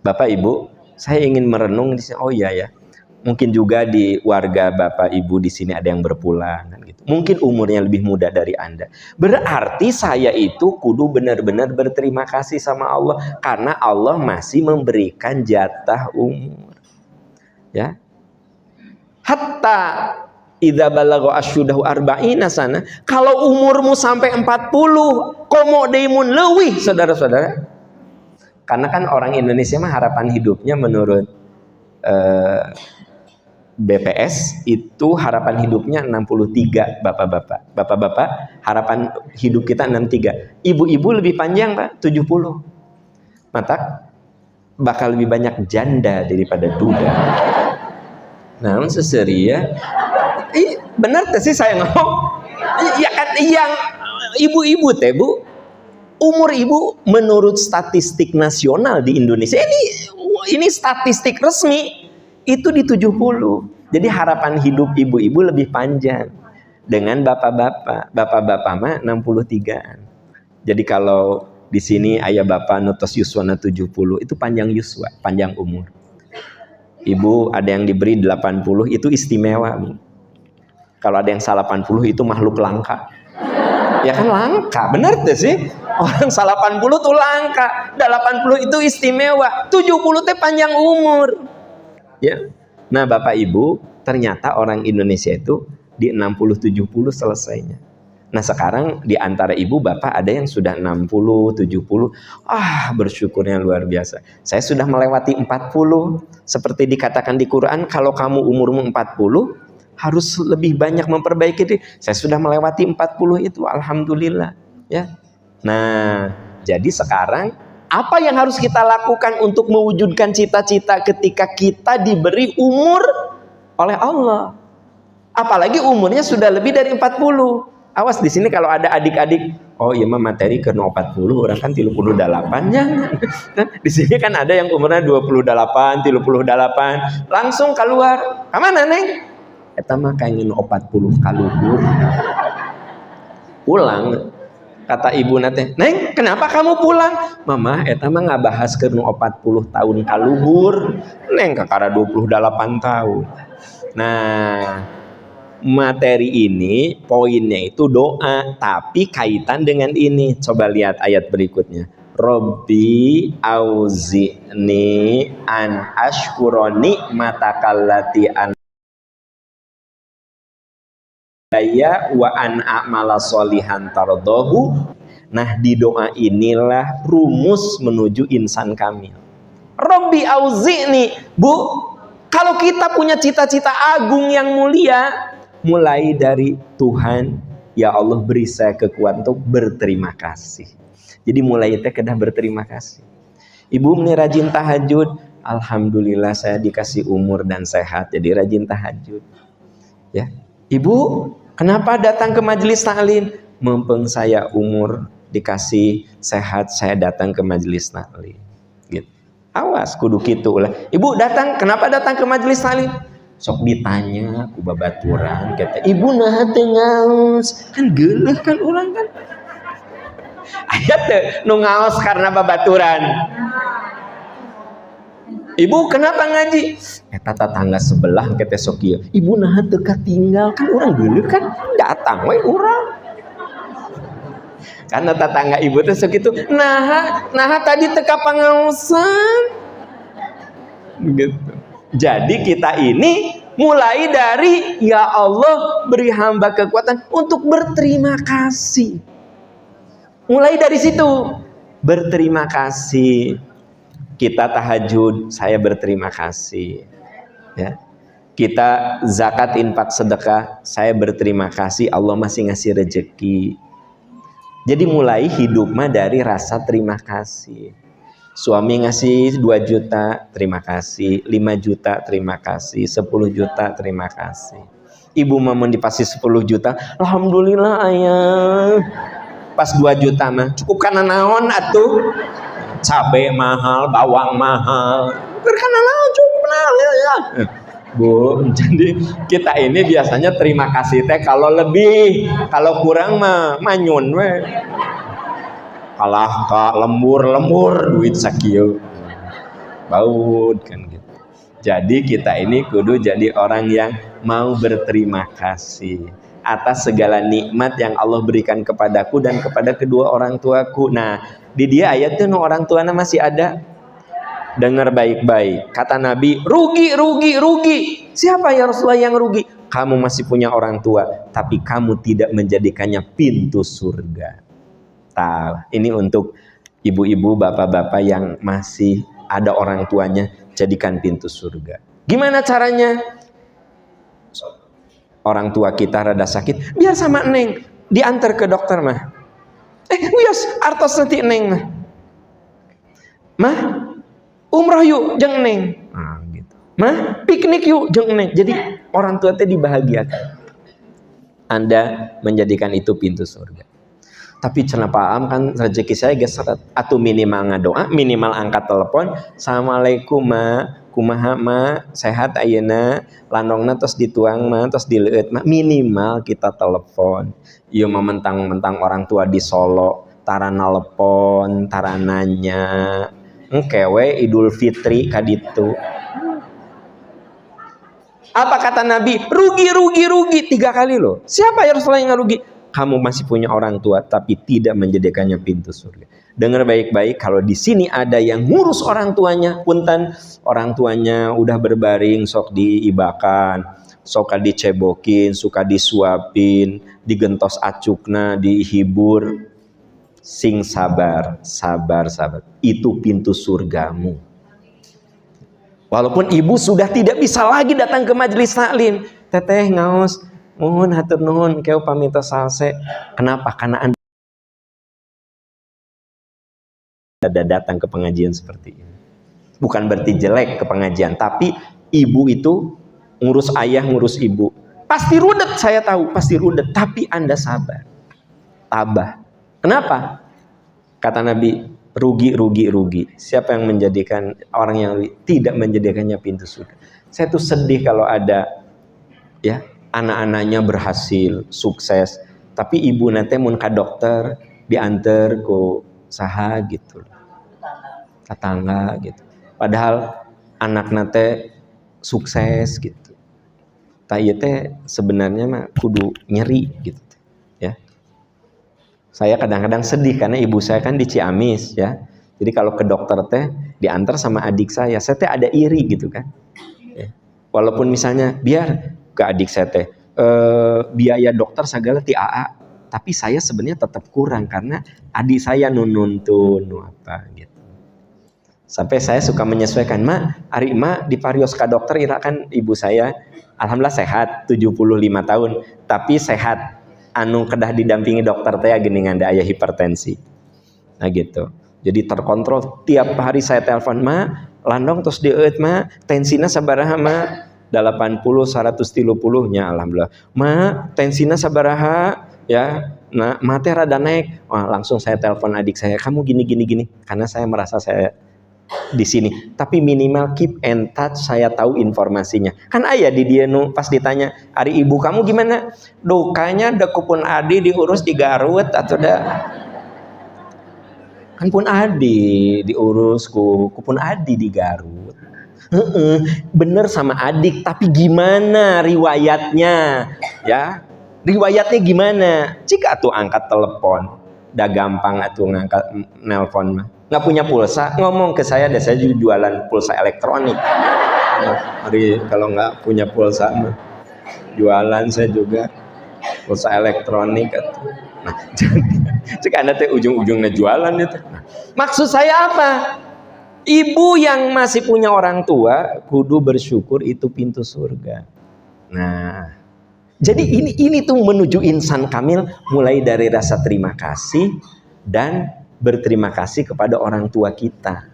S4: Bapak Ibu, saya ingin merenung di sini. Oh iya ya, mungkin juga di warga Bapak Ibu di sini ada yang berpulang. Kan gitu. Mungkin umurnya lebih muda dari Anda. Berarti saya itu kudu benar-benar berterima kasih sama Allah karena Allah masih memberikan jatah umur. Ya. Hatta idza balagha asyudahu arba'ina sana, kalau umurmu sampai 40, komo deimun leuwih, saudara-saudara. Karena kan orang Indonesia mah harapan hidupnya menurut BPS itu harapan hidupnya 63, bapak-bapak. Bapak-bapak, harapan hidup kita 63. Ibu-ibu lebih panjang, Pak, 70. Maka bakal lebih banyak janda daripada duda. Nah, seseria. Benar sih saya ngomong. Ya kan yang ibu-ibu teh, Bu. Umur ibu menurut statistik nasional di Indonesia ini statistik resmi. Itu di 70. Jadi harapan hidup ibu-ibu lebih panjang dengan bapak-bapak. Bapak-bapak mah 63-an. Jadi kalau di sini ayah bapak nutos yuswana 70, itu panjang yuswa, panjang umur. Ibu ada yang diberi 80, itu istimewa, Bu. Kalau ada yang 80 itu makhluk langka. Ya kan langka, benar tuh sih? Orang 80 tuh langka, 80 itu istimewa, 70 teh panjang umur. Ya. Nah Bapak Ibu, ternyata orang Indonesia itu di 60-70 selesainya. Nah sekarang di antara ibu bapak ada yang sudah 60, 70. Bersyukurnya luar biasa. Saya sudah melewati 40. Seperti dikatakan di Quran, kalau kamu umurmu 40, harus lebih banyak memperbaiki diri. Saya sudah melewati 40 itu, alhamdulillah. Ya. Nah, jadi sekarang apa yang harus kita lakukan untuk mewujudkan cita-cita ketika kita diberi umur oleh Allah? Apalagi umurnya sudah lebih dari 40. Awas di sini kalau ada adik-adik, oh iya mah materi ke 40, orang kan 38, jangan. Di sini kan ada yang umurnya 28, 38, langsung keluar. Kemana neng? Eta mah kangen 40 kaluhur. Pulang. Kata ibu nate, neng kenapa kamu pulang? Mama, eta mah ngabahas ke 40 tahun kaluhur. Neng kakara 28 tahun. Nah, materi ini poinnya itu doa, tapi kaitan dengan ini. Coba lihat ayat berikutnya. Robbi auzi'ni an ashkuroni matakallati an daya wa an a'mala solihan tardohu. Nah di doa inilah rumus menuju insan kamil. Robbi auzi'ni, Bu, kalau kita punya cita-cita agung yang mulia, mulai dari Tuhan, ya Allah beri saya kekuatan untuk berterima kasih. Jadi mulai itu kedah berterima kasih. Ibu ini rajin tahajud, alhamdulillah saya dikasih umur dan sehat, jadi rajin tahajud. Ya, Ibu, kenapa datang ke majelis taklim? Mumpung saya umur dikasih sehat, saya datang ke majelis taklim. Gitu. Awas kudu kitu lah. Ibu datang, kenapa datang ke majelis taklim? Sok ditanya ku babaturan, kata ibu nah teu ngaos, kan geuleuh kan urang kan. Aya teu nu ngaos karena babaturan. Ibu kenapa ngaji? Eta tetangga sebelah kata sok ieu. Ibu nah teu katinggal, kan urang geuleuh kan datang we urang. Karena tetangga ibu teh sok kitu, nah tadi teu kapangaosan. Gitu. Jadi kita ini mulai dari ya Allah beri hamba kekuatan untuk berterima kasih. Mulai dari situ berterima kasih. Kita tahajud, saya berterima kasih. Ya. Kita zakat, infak, sedekah, saya berterima kasih Allah masih ngasih rezeki. Jadi mulai hidup mah dari rasa terima kasih. Suami ngasih 2 juta, terima kasih. 5 juta, terima kasih. 10 juta, terima kasih. Ibu mama dipasih 10 juta, alhamdulillah ayah. Pas 2 juta mah, cukup karena naon atuh. Cabai mahal, bawang mahal. Karena naon cukup naon ya. Bu, jadi kita ini biasanya terima kasih teh kalau lebih, kalau kurang mah manyun we. Kalah ka lembur duit sakieu baut kan gitu. Jadi kita ini kudu jadi orang yang mau berterima kasih atas segala nikmat yang Allah berikan kepadaku dan kepada kedua orang tuaku. Nah di dia ayat itu orang tuanya masih ada. Dengar baik-baik, kata Nabi, rugi. Siapa ya Rasulullah yang rugi? Kamu masih punya orang tua, tapi kamu tidak menjadikannya pintu surga. Ini untuk ibu-ibu, bapak-bapak yang masih ada orang tuanya, jadikan pintu surga. Gimana caranya? Orang tua kita rada sakit, biar sama neng diantar ke dokter mah. Wios artos nanti neng mah. Mah, umroh yuk jeung neng. Gitu. Mah, piknik yuk jeung neng. Jadi orang tua teh dibahagiakan. Anda menjadikan itu pintu surga. Tapi cenah paham kan rezeki saya geus seret. Atuh minimal ngadoa, minimal angkat telepon. Assalamualaikum ma, kumaha ma, sehat ayeuna, landongna tos dituang ma, tos dileueut ma. Minimal kita telepon. Ieu mah mentang-mentang orang tua di Solo, tara nelepon, tara nanya. Engkewe Idul Fitri kaditu. Apa kata Nabi? Rugi 3 kali loh. Siapa ya Rasulullah yang rugi? Kamu masih punya orang tua tapi tidak menjadikannya pintu surga. Dengar baik-baik, kalau di sini ada yang ngurus orang tuanya, punten orang tuanya udah berbaring sok diibakan, suka dicebokin, suka disuapin, digentos acukna, dihibur. Sing sabar, sabar, sabar. Itu pintu surgamu. Walaupun ibu sudah tidak bisa lagi datang ke majelis taklim. Teteh ngaos, mohon hatur nuhun, keu pamita salse. Kenapa? Karena Anda datang ke pengajian seperti ini. Bukan berarti jelek ke pengajian, tapi ibu itu ngurus ayah, ngurus ibu. Pasti rudet, saya tahu, pasti rudet. Tapi Anda sabar, tabah. Kenapa? Kata Nabi, rugi. Siapa yang menjadikan orang yang tidak menjadikannya pintu surga? Saya tuh sedih kalau ada ya anak-anaknya berhasil, sukses, tapi ibu nanti mun ka dokter diantar ku saha gitu, tetangga gitu. Padahal anak nate sukses gitu. Tak iya teh sebenarnya mah kudu nyeri gitu ya. Saya kadang-kadang sedih karena ibu saya kan di Ciamis ya. Jadi kalau ke dokter teh diantar sama adik saya teh ada iri gitu kan. Ya. Walaupun misalnya biar ke adik saya teh biaya dokter segala ti AA, tapi saya sebenarnya tetap kurang karena adik saya nuntun apa gitu. Sampai saya suka menyesuaikan, "Mak, ari mak di parios ka dokter ira kan ibu saya alhamdulillah sehat 75 tahun, tapi sehat anu kedah didampingi dokter teh gini nganda aya hipertensi." Nah gitu. Jadi terkontrol tiap hari saya telepon, "Mak, landong terus dieut mak, tensina sabaraha mak?" 80 130 nya alhamdulillah. "Mak, tensina sabaraha?" Ya. Nah, mate rada naik. Wah, langsung saya telepon adik saya, "Kamu gini karena saya merasa saya di sini, tapi minimal keep and touch, saya tahu informasinya. Kan ayah di dia nu pas ditanya, "Ari ibu kamu gimana?" "Dukanya da kupun adi diurus di Garut atau da." Kan pun adi diurus kupun adi di Garut. Bener sama adik, tapi gimana riwayatnya? Ya, riwayatnya gimana? Jika atuh angkat telepon, dah gampang atuh ngangkat nelpon mah. Nggak punya pulsa, ngomong ke saya deh, saya juga jualan pulsa elektronik. Hari kalau nggak punya pulsa mah jualan saya juga pulsa elektronik. Nah, jadi Anda teh ujung-ujungnya jualan itu. Nah, maksud saya apa? Ibu yang masih punya orang tua kudu bersyukur, itu pintu surga. Nah, jadi ini tuh menuju insan kamil, mulai dari rasa terima kasih dan berterima kasih kepada orang tua kita.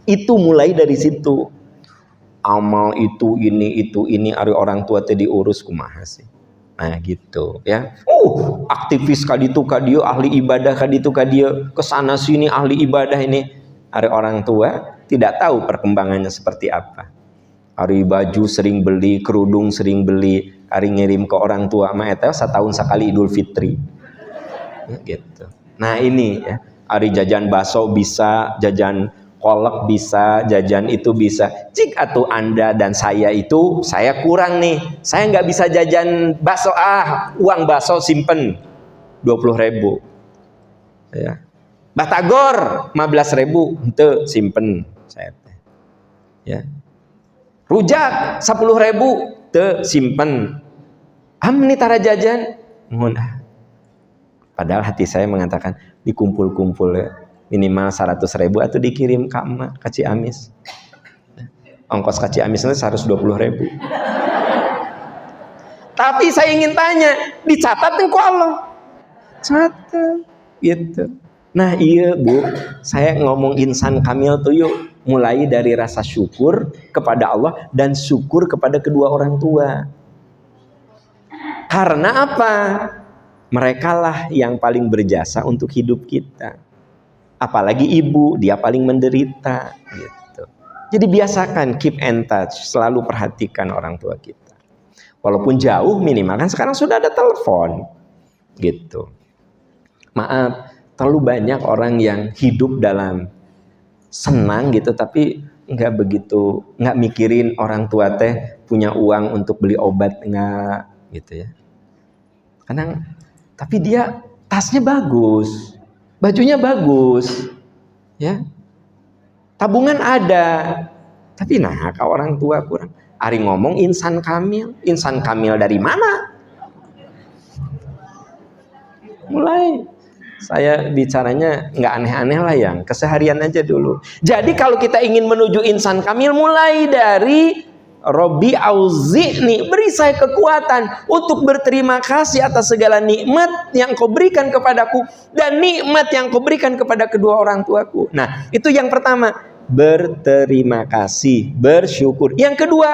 S4: Itu mulai dari situ. Amal itu ini ari orang tua teh diurus kumaha sih. Nah gitu ya. Aktivis kaditu kadieu, ahli ibadah kaditu kadieu, kesana sini ahli ibadah ini. Ari orang tua tidak tahu perkembangannya seperti apa. Ari baju sering beli, kerudung sering beli, ari ngirim ke orang tua mah eta setahun sekali Idul Fitri. Ya, gitu. Nah ini ya. Ari jajan bakso bisa, jajan kolak bisa, jajan itu bisa. Jika tuh Anda dan saya itu, saya kurang nih. Saya nggak bisa jajan bakso, uang bakso simpen 20.000. Ya. Batagor 15.000, itu simpen saya. Ya. Rujak 10.000, itu simpen. Amni tara jajan, mohon. Padahal hati saya mengatakan dikumpul-kumpul ya, minimal 100.000 atau dikirim ke emak ke Ciamis. Ongkos ke Ciamis itu 120.000. Tapi saya ingin tanya, dicatat ku Allah. Catat gitu. Nah iya Bu, saya ngomong insan kamil tuh yuk, mulai dari rasa syukur kepada Allah dan syukur kepada kedua orang tua. Karena apa? Mereka lah yang paling berjasa untuk hidup kita. Apalagi ibu, dia paling menderita gitu. Jadi biasakan keep and touch, selalu perhatikan orang tua kita. Walaupun jauh, minimal kan sekarang sudah ada telepon gitu. Maaf, terlalu banyak orang yang hidup dalam senang gitu, tapi nggak mikirin orang tua teh punya uang untuk beli obat nggak gitu ya. Kadang tapi dia tasnya bagus, bajunya bagus, ya. Tabungan ada, tapi nah kalau orang tua kurang. Ari ngomong insan kamil dari mana? Mulai saya bicaranya nggak aneh-aneh lah, yang keseharian aja dulu. Jadi kalau kita ingin menuju insan kamil, mulai dari Robbi auzi'ni, beri saya kekuatan untuk berterima kasih atas segala nikmat yang kau berikan kepadaku dan nikmat yang kau berikan kepada kedua orang tuaku. Nah, itu yang pertama, berterima kasih, bersyukur. Yang kedua,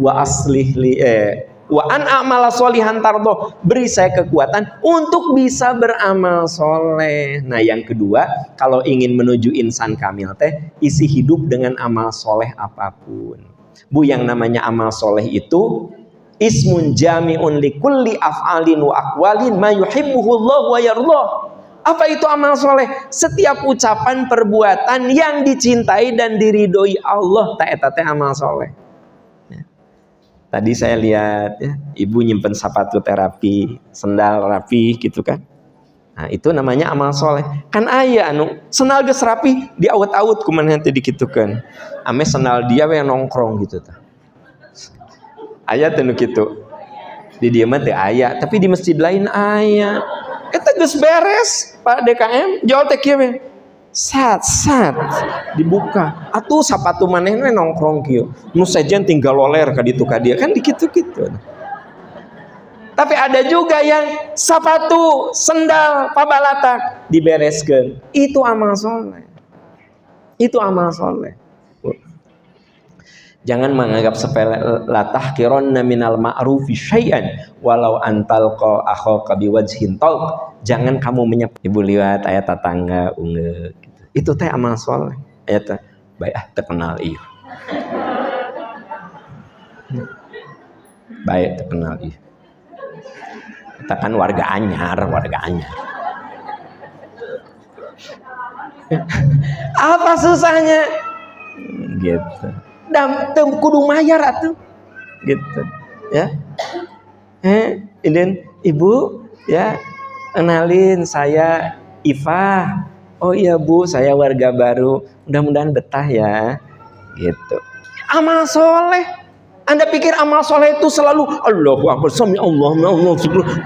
S4: wa an a'mala sholihan tardoh, beri saya kekuatan untuk bisa beramal soleh. Nah, yang kedua, kalau ingin menuju insan kamil teh, isi hidup dengan amal soleh apapun. Bu, yang namanya amal soleh itu ismun jami'un likulli af'alin wa aqwalin ma yuhibbuhullah wa yardah. Apa itu amal soleh? Setiap ucapan perbuatan yang dicintai dan diridhoi Allah, tak eta teh amal soleh. Tadi saya lihat ya, ibu nyimpen sepatu terapi, sendal rapi gitu kan. Nah, itu namanya amal soleh. Kan aya anu sendal geus rapi diawet-awet kumaha teh dikitukeun. Ame sendal dia we nongkrong gitu tah. Aya teh nu kitu. Di dieu mah teh aya, tapi di masjid lain aya. Eta geus beres, Pak DKM, jual teh kieu we. Sat dibuka. Atuh sapatu manehna nongkrong kieu. Nu sejen tinggal loler ka ditu ka dia, kan dikitu-kitu. Tapi ada juga yang sepatu, sendal, pabalatak dibereskeun. Itu amal soleh. Itu amal soleh. Jangan menganggap sepele, la tahqiranna minal ma'rufi syai'an walau antalqa akhaka biwajhin talq. Jangan kamu ibu lihat ayat tetangga unge gitu. Itu teh amal soleh. Ayat baik terkenal ieu. Baik terkenal ieu. Kita kan warga anyar. Apa susahnya? Gitu. Dan kudu mayar atuh. Gitu. Ya. Ini ibu ya, kenalin saya Iva. Oh iya Bu, saya warga baru. Mudah-mudahan betah ya. Gitu. Amal soleh. Anda pikir amal soleh itu selalu Allahu Akbar, sami Allah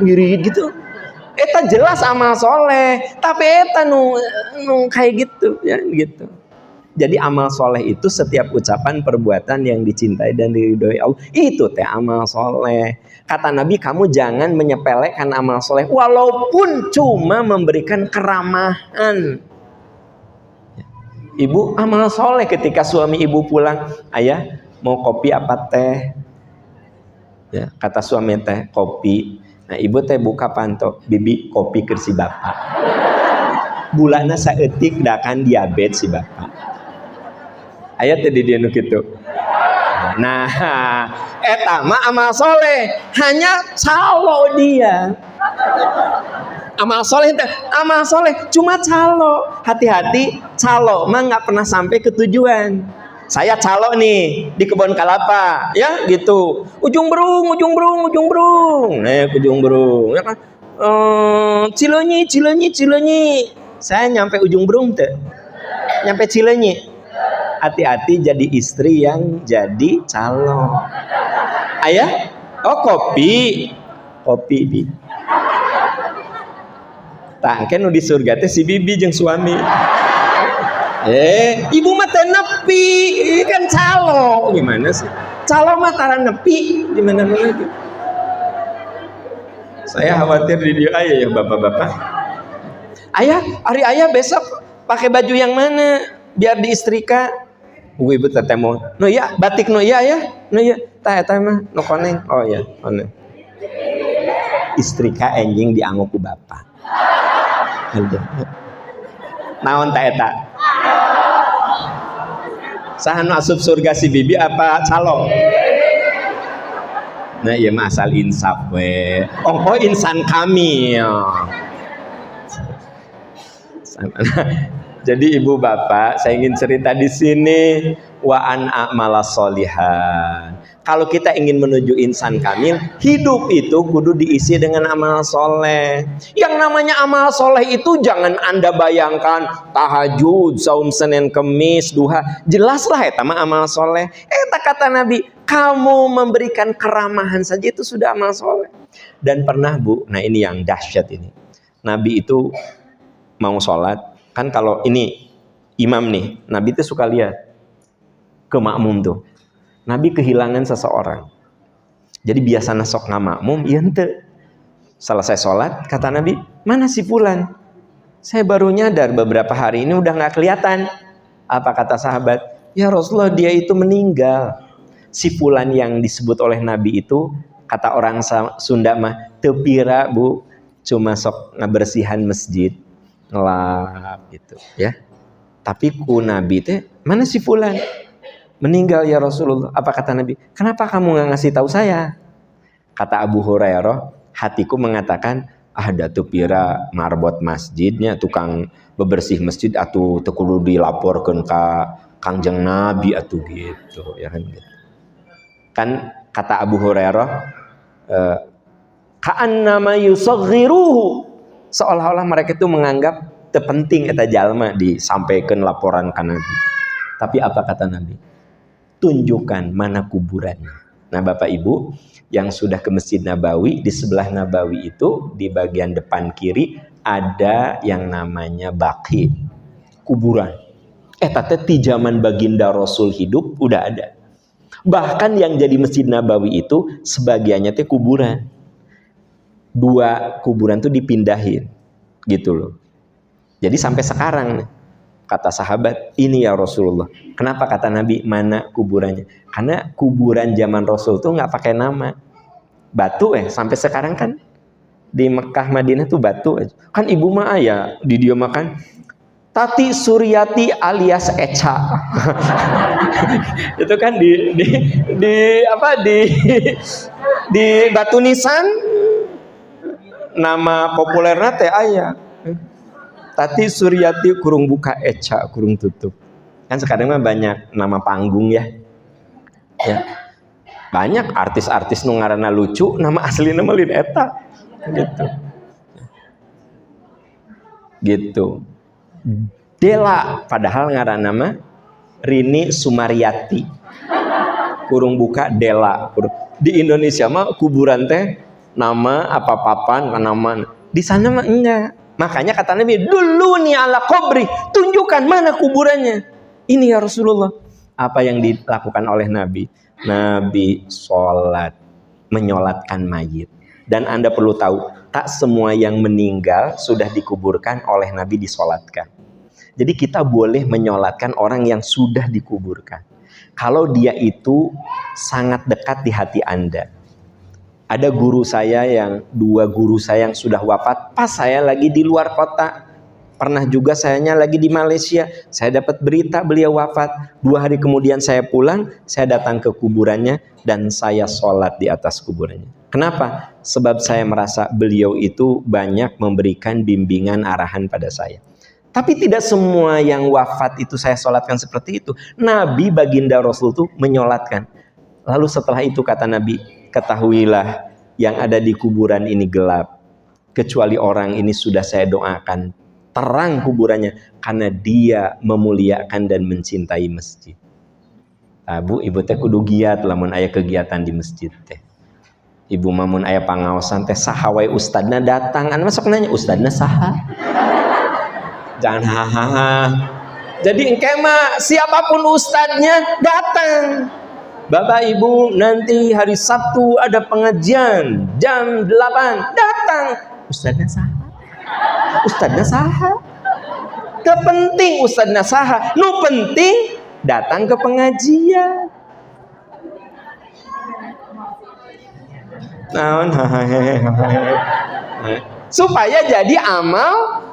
S4: ngirit gitu. Eta jelas amal soleh, tapi eta nu kayak gitu ya gitu. Jadi amal soleh itu setiap ucapan perbuatan yang dicintai dan diridhoi Allah, itu teh amal soleh. Kata Nabi, kamu jangan menyepelekan amal soleh walaupun cuma memberikan keramahan. Ibu amal soleh ketika suami ibu pulang, ayah mau kopi apa teh? Ya, kata suami teh kopi. Nah, ibu teh buka pantok, bibi kopi keur si bapak. Gulana saeutik dakan diabetes si bapak. Aya teh di dieu nu kitu. Nah, eta mah amal soleh, hanya calo dia. Amal soleh cuma calo. Hati-hati, calo mah nggak pernah sampai ke tujuan. Saya calo nih di kebun kelapa, ya gitu. Ujung berung. Ujung berung, ya kan? Cileunyi. Saya nyampe ujung berung teh. Nyampe Cileunyi. Hati-hati jadi istri yang jadi calo. Ayah, kopi bi. Tangke nu di surga teh si bibi jeung suami. Ibu mah teh nepi, kan calo. Gimana sih? Calo mah tara nepi di mana-mana lagi. Saya khawatir di dia ayah ya bapak-bapak. Ayah besok pakai baju yang mana biar diistrika? Ibu teh mau. No ya, batik no ya. No ya, tah eta mah no koneng. Oh ya, koneng. Istrika enjing dianggo ku bapak. Naon tah eta? Saha nu asup surga si bibi apa calo? Nah, ieu mah asal insaf we. Oh, insan kamil. Jadi ibu bapak, saya ingin cerita di sini wa an a'mala sholihan. Kalau kita ingin menuju insan kamil, hidup itu kudu diisi dengan amal soleh. Yang namanya amal soleh itu jangan Anda bayangkan tahajud, saum Senin Kemis, duha. Jelaslah eta mah amal soleh. Eta kata Nabi, kamu memberikan keramahan saja itu sudah amal soleh. Dan pernah Bu, nah ini yang dahsyat ini. Nabi itu mau sholat, kan kalau ini imam nih, Nabi itu suka lihat ke makmum tuh. Nabi kehilangan seseorang. Jadi biasa sok ngamakmum, iya ente. Selesai sholat, kata Nabi, mana si fulan? Saya baru nyadar beberapa hari ini udah gak kelihatan. Apa kata sahabat? Ya Rasulullah, dia itu meninggal. Si fulan yang disebut oleh Nabi itu, kata orang Sunda mah, tepira Bu, cuma sok ngebersihan masjid, ngelap gitu ya. Tapi ku Nabi teh, mana si fulan? Meninggal ya Rasulullah. Apa kata Nabi? Kenapa kamu nggak ngasih tahu saya? Kata Abu Hurairah, hatiku mengatakan, ada tuh pira marbot masjidnya, tukang bebersih masjid atuh tekulu dilaporkan ke Kangjeng Nabi atuh gitu ya kan gitu. Kan kata Abu Hurairah, ka'annama yusaghiruhu, seolah-olah mereka itu menganggap terpenting eta jalma disampaikan laporan ke Nabi. Tapi apa kata Nabi? Tunjukkan mana kuburannya. Nah Bapak Ibu yang sudah ke Masjid Nabawi, di sebelah Nabawi itu di bagian depan kiri ada yang namanya Baqi, kuburan. Tete di zaman baginda Rasul hidup udah ada. Bahkan yang jadi Masjid Nabawi itu sebagiannya teh kuburan. 2 kuburan tuh dipindahin gitu loh. Jadi sampai sekarang kata sahabat, ini ya Rasulullah. Kenapa kata Nabi, mana kuburannya? Karena kuburan zaman Rasul tuh nggak pakai nama, batu sampai sekarang kan di Mekah Madinah tuh batu aja. Kan ibu mah ya di dia makan Tati Suryati alias Echa. Itu kan di batu nisan nama populernya teh aya. Tati Suryati kurung buka Echa kurung tutup. Kan sekarang mah banyak nama panggung ya. Ya. Banyak artis-artis nu ngaranna lucu, nama aslinya mah lain eta. Gitu. Gitu. Dela padahal ngaranna mah Rini Sumaryati. Kurung buka Dela. Di Indonesia mah kuburan teh nama apa-papan nama. Di sana mah enggak. Makanya kata Nabi, dulu nih ala kubri, tunjukkan mana kuburannya. Ini ya Rasulullah. Apa yang dilakukan oleh Nabi? Nabi sholat, menyolatkan mayit. Dan Anda perlu tahu, tak semua yang meninggal sudah dikuburkan oleh Nabi disolatkan. Jadi kita boleh menyolatkan orang yang sudah dikuburkan. Kalau dia itu sangat dekat di hati Anda. Ada guru saya dua guru saya yang sudah wafat pas saya lagi di luar kota. Pernah juga sayanya lagi di Malaysia. Saya dapat berita beliau wafat. 2 hari kemudian saya pulang, saya datang ke kuburannya dan saya sholat di atas kuburannya. Kenapa? Sebab saya merasa beliau itu banyak memberikan bimbingan arahan pada saya. Tapi tidak semua yang wafat itu saya sholatkan seperti itu. Nabi baginda Rasul itu menyolatkan. Lalu setelah itu kata Nabi, ketahuilah yang ada di kuburan ini gelap. Kecuali orang ini sudah saya doakan terang kuburannya. Karena dia memuliakan dan mencintai masjid. Bu, ibu teh kudu giat lamun aya kegiatan di masjid teh. Ibu mamun aya pangaosan teh saha wae ustadna datang. Anu masuk nanya ustadna saha? Jangan hahaha. Jadi engke mah siapapun ustadznya datang. Bapak Ibu nanti hari Sabtu ada pengajian jam 8 datang. Ustadznya saha? Ustadznya saha? Gak penting ustadznya saha. Nu penting datang ke pengajian. Naon supaya jadi amal.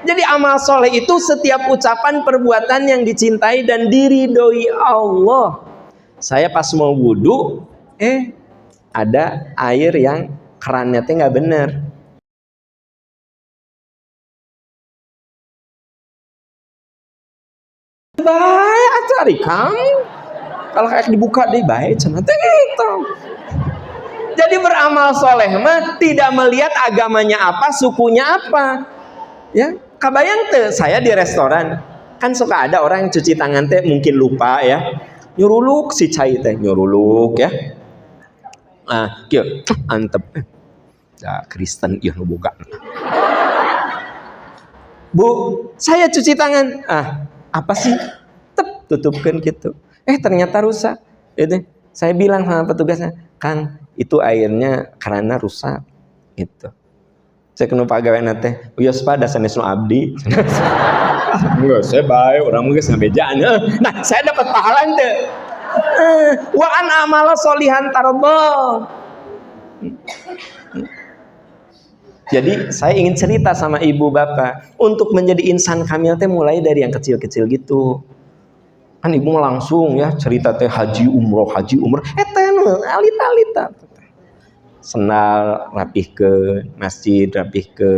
S4: Jadi amal soleh itu setiap ucapan perbuatan yang dicintai dan diridhoi Allah. Saya pas mau wudu, ada air yang kerannya teh nggak bener. Baik acari kamu. Kalau kayak dibuka deh baik cenah teh gitu. Jadi beramal soleh mah tidak melihat agamanya apa, sukunya apa. Ya, kabayang teh saya di restoran kan suka ada orang yang cuci tangan teh mungkin lupa ya. Nyuruluk si cai teh nyuruluk ya. Ah, kieu antep. Ya Kristen ieu nu boga. Bu, saya cuci tangan. Ah, apa sih? Tep tutupkan gitu. Ternyata rusak. Itu saya bilang sama petugasnya, Kang, itu airnya karena rusak gitu. Saya kena pagawe nate, "Uyos pada sanes nu abdi." Enggak, saya baik, orang mungkin sambejaannya. Nah, saya dapat pahala ente. Wa an amala solihan tarbo. Jadi saya ingin cerita sama ibu bapak, untuk menjadi insan kamil teh mulai dari yang kecil-kecil gitu. Kan ibu langsung ya cerita teh haji umroh, alita. Senal rapih ke masjid, rapih ke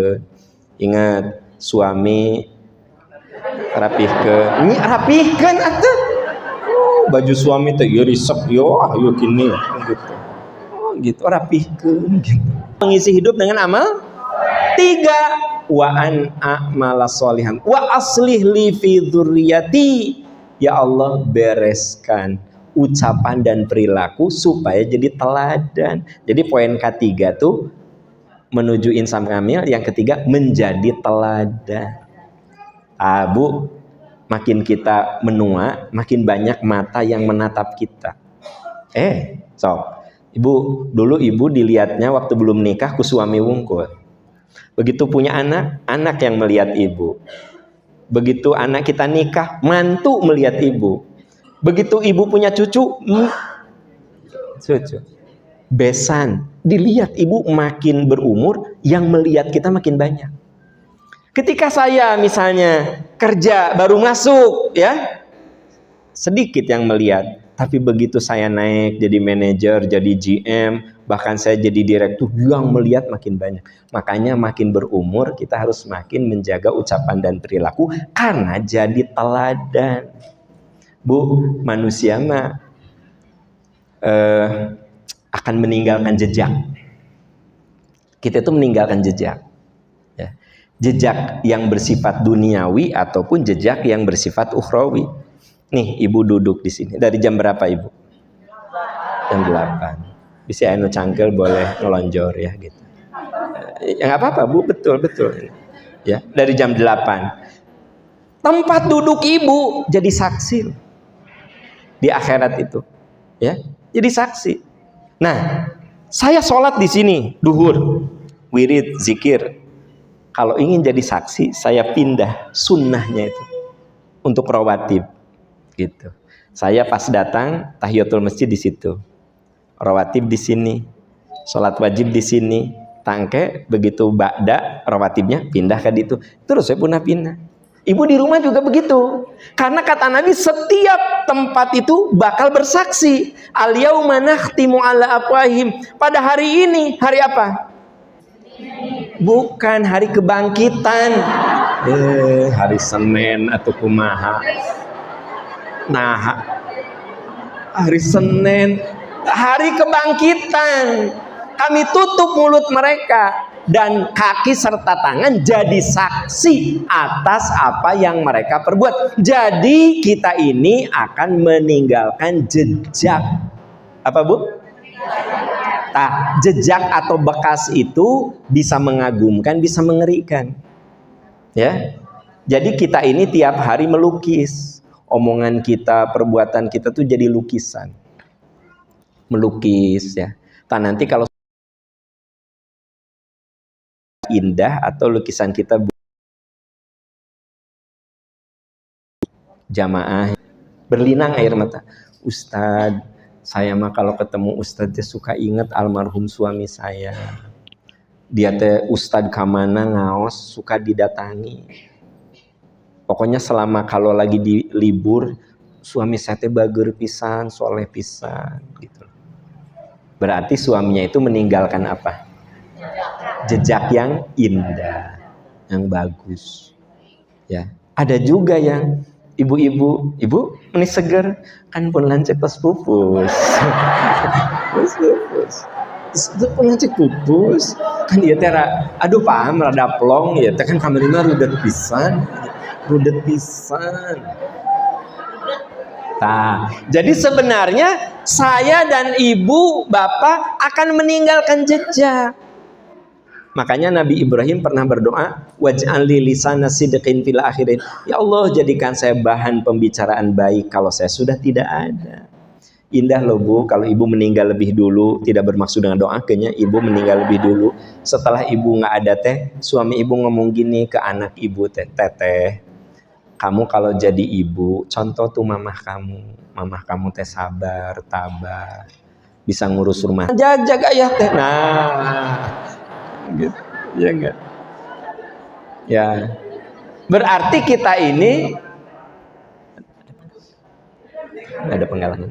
S4: ingat suami rapih ke ini rapihkan atuh. Baju suami teh ieu risep yo gini gitu. Gitu rapihkeun gitu. Mengisi hidup dengan amal 3 wa an a'mala sholihan wa aslih li fi dzurriyyati. Ya Allah, bereskan ucapan dan perilaku supaya jadi teladan. Jadi poin ketiga tuh menuju insan kamil, yang ketiga menjadi teladan. Bu, makin kita menua, makin banyak mata yang menatap kita. Ibu, dulu ibu dilihatnya waktu belum nikah ku suami wungkul. Begitu punya anak, anak yang melihat ibu. Begitu anak kita nikah, mantu melihat ibu. Begitu ibu punya cucu, besan. Dilihat ibu makin berumur, yang melihat kita makin banyak. Ketika saya misalnya kerja baru masuk, ya sedikit yang melihat. Tapi begitu saya naik jadi manajer, jadi GM, bahkan saya jadi direktur, yang melihat makin banyak. Makanya makin berumur kita harus makin menjaga ucapan dan perilaku karena jadi teladan. Bu, manusia mah akan meninggalkan jejak. Kita itu meninggalkan jejak. Ya. Jejak yang bersifat duniawi ataupun jejak yang bersifat ukhrawi. Nih, ibu duduk di sini. Dari jam berapa ibu? Jam 8. Bisa anu cangkel boleh ngelonjor ya gitu. Ya nggak apa-apa bu, betul. Ya, dari jam 8. Tempat duduk ibu jadi saksi di akhirat itu. Ya, jadi saksi. Nah, saya sholat di sini, duhur, wirid, zikir. Kalau ingin jadi saksi, saya pindah sunnahnya itu untuk rawatib. Gitu. Saya pas datang tahiyatul masjid di situ, rawatib di sini, sholat wajib di sini, tangke begitu ba'da rawatibnya pindah ke situ, terus saya pindah. Ibu di rumah juga begitu, karena kata Nabi setiap tempat itu bakal bersaksi. Al yauma nakhtimu ala afwahim. Pada hari ini, hari apa? Bukan hari kebangkitan, hari Senin atau kumaha. Nah, hari Senin, hari kebangkitan, kami tutup mulut mereka dan kaki serta tangan jadi saksi atas apa yang mereka perbuat. Jadi kita ini akan meninggalkan jejak. Apa bu? Jejak atau bekas itu bisa mengagumkan, bisa mengerikan. Ya, jadi kita ini tiap hari melukis. Omongan kita, perbuatan kita tuh jadi lukisan. Melukis ya. Nanti kalau indah atau lukisan kita jamaah berlinang air mata. Ustadz, saya mah kalau ketemu Ustadz suka inget almarhum suami saya. Dia teh Ustadz kamana ngaos suka didatangi. Pokoknya selama kalau lagi di libur, suami saya teh bager pisan, soleh pisan gitu. Berarti suaminya itu meninggalkan apa? Jejak yang indah, yang bagus. Ya, ada juga yang Ibu, ini seger kan pun lancet pas pupus. Itu pun lancet pupus. Kan dia tera, aduh paham rada plong ya, kan kamerina rudet pisan. Nah, jadi sebenarnya saya dan ibu, bapak akan meninggalkan jejak. Makanya Nabi Ibrahim pernah berdoa, waj'al li lisana sidqin fil akhirin. Ya Allah, jadikan saya bahan pembicaraan baik kalau saya sudah tidak ada. Indah loh Bu, kalau ibu meninggal lebih dulu, tidak bermaksud dengan doa, kayaknya ibu meninggal lebih dulu. Setelah ibu nggak ada teh, suami ibu ngomong gini ke anak ibu, teteh, kamu kalau jadi ibu, contoh tuh mamah kamu teh sabar, tabah, bisa ngurus rumah. Jaga ayah teh, nah. Gitu. Ya enggak? Ya. Berarti kita ini ada penggalangan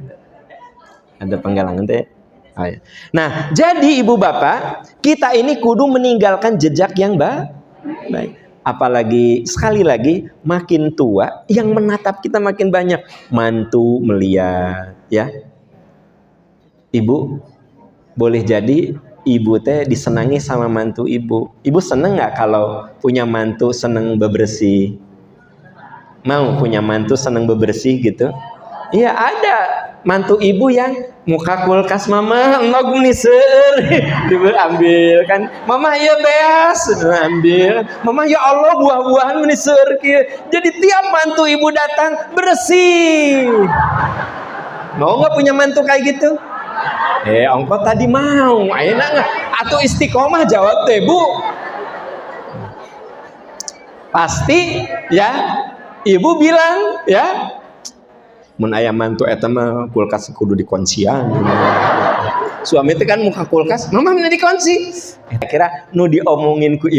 S4: teh. Oh, ya. Nah, jadi ibu bapak, kita ini kudu meninggalkan jejak yang baik. Apalagi sekali lagi makin tua, yang menatap kita makin banyak. Mantu melihat, ya. Ibu boleh jadi ibu teh disenangi sama mantu ibu. Ibu seneng nggak kalau punya mantu seneng bebersih? Mau punya mantu seneng bebersih gitu? Iya, ada mantu ibu yang muka kulkas mama nog nih seur. Ibu ambil kan, mama ya beas, ambil. Mama ya Allah buah-buahan nih seur. Jadi tiap mantu ibu datang bersih. Mau nggak punya mantu kayak gitu? Ongko tadi mau, enak nggak? Atau istiqomah jawab teh Bu. Pasti ya, ibu bilang ya, mun aya mantu eta mah kulkas kudu dikuncian. Suami itu kan muka kulkas, mama mana dikunci. Kira nu diomongin ku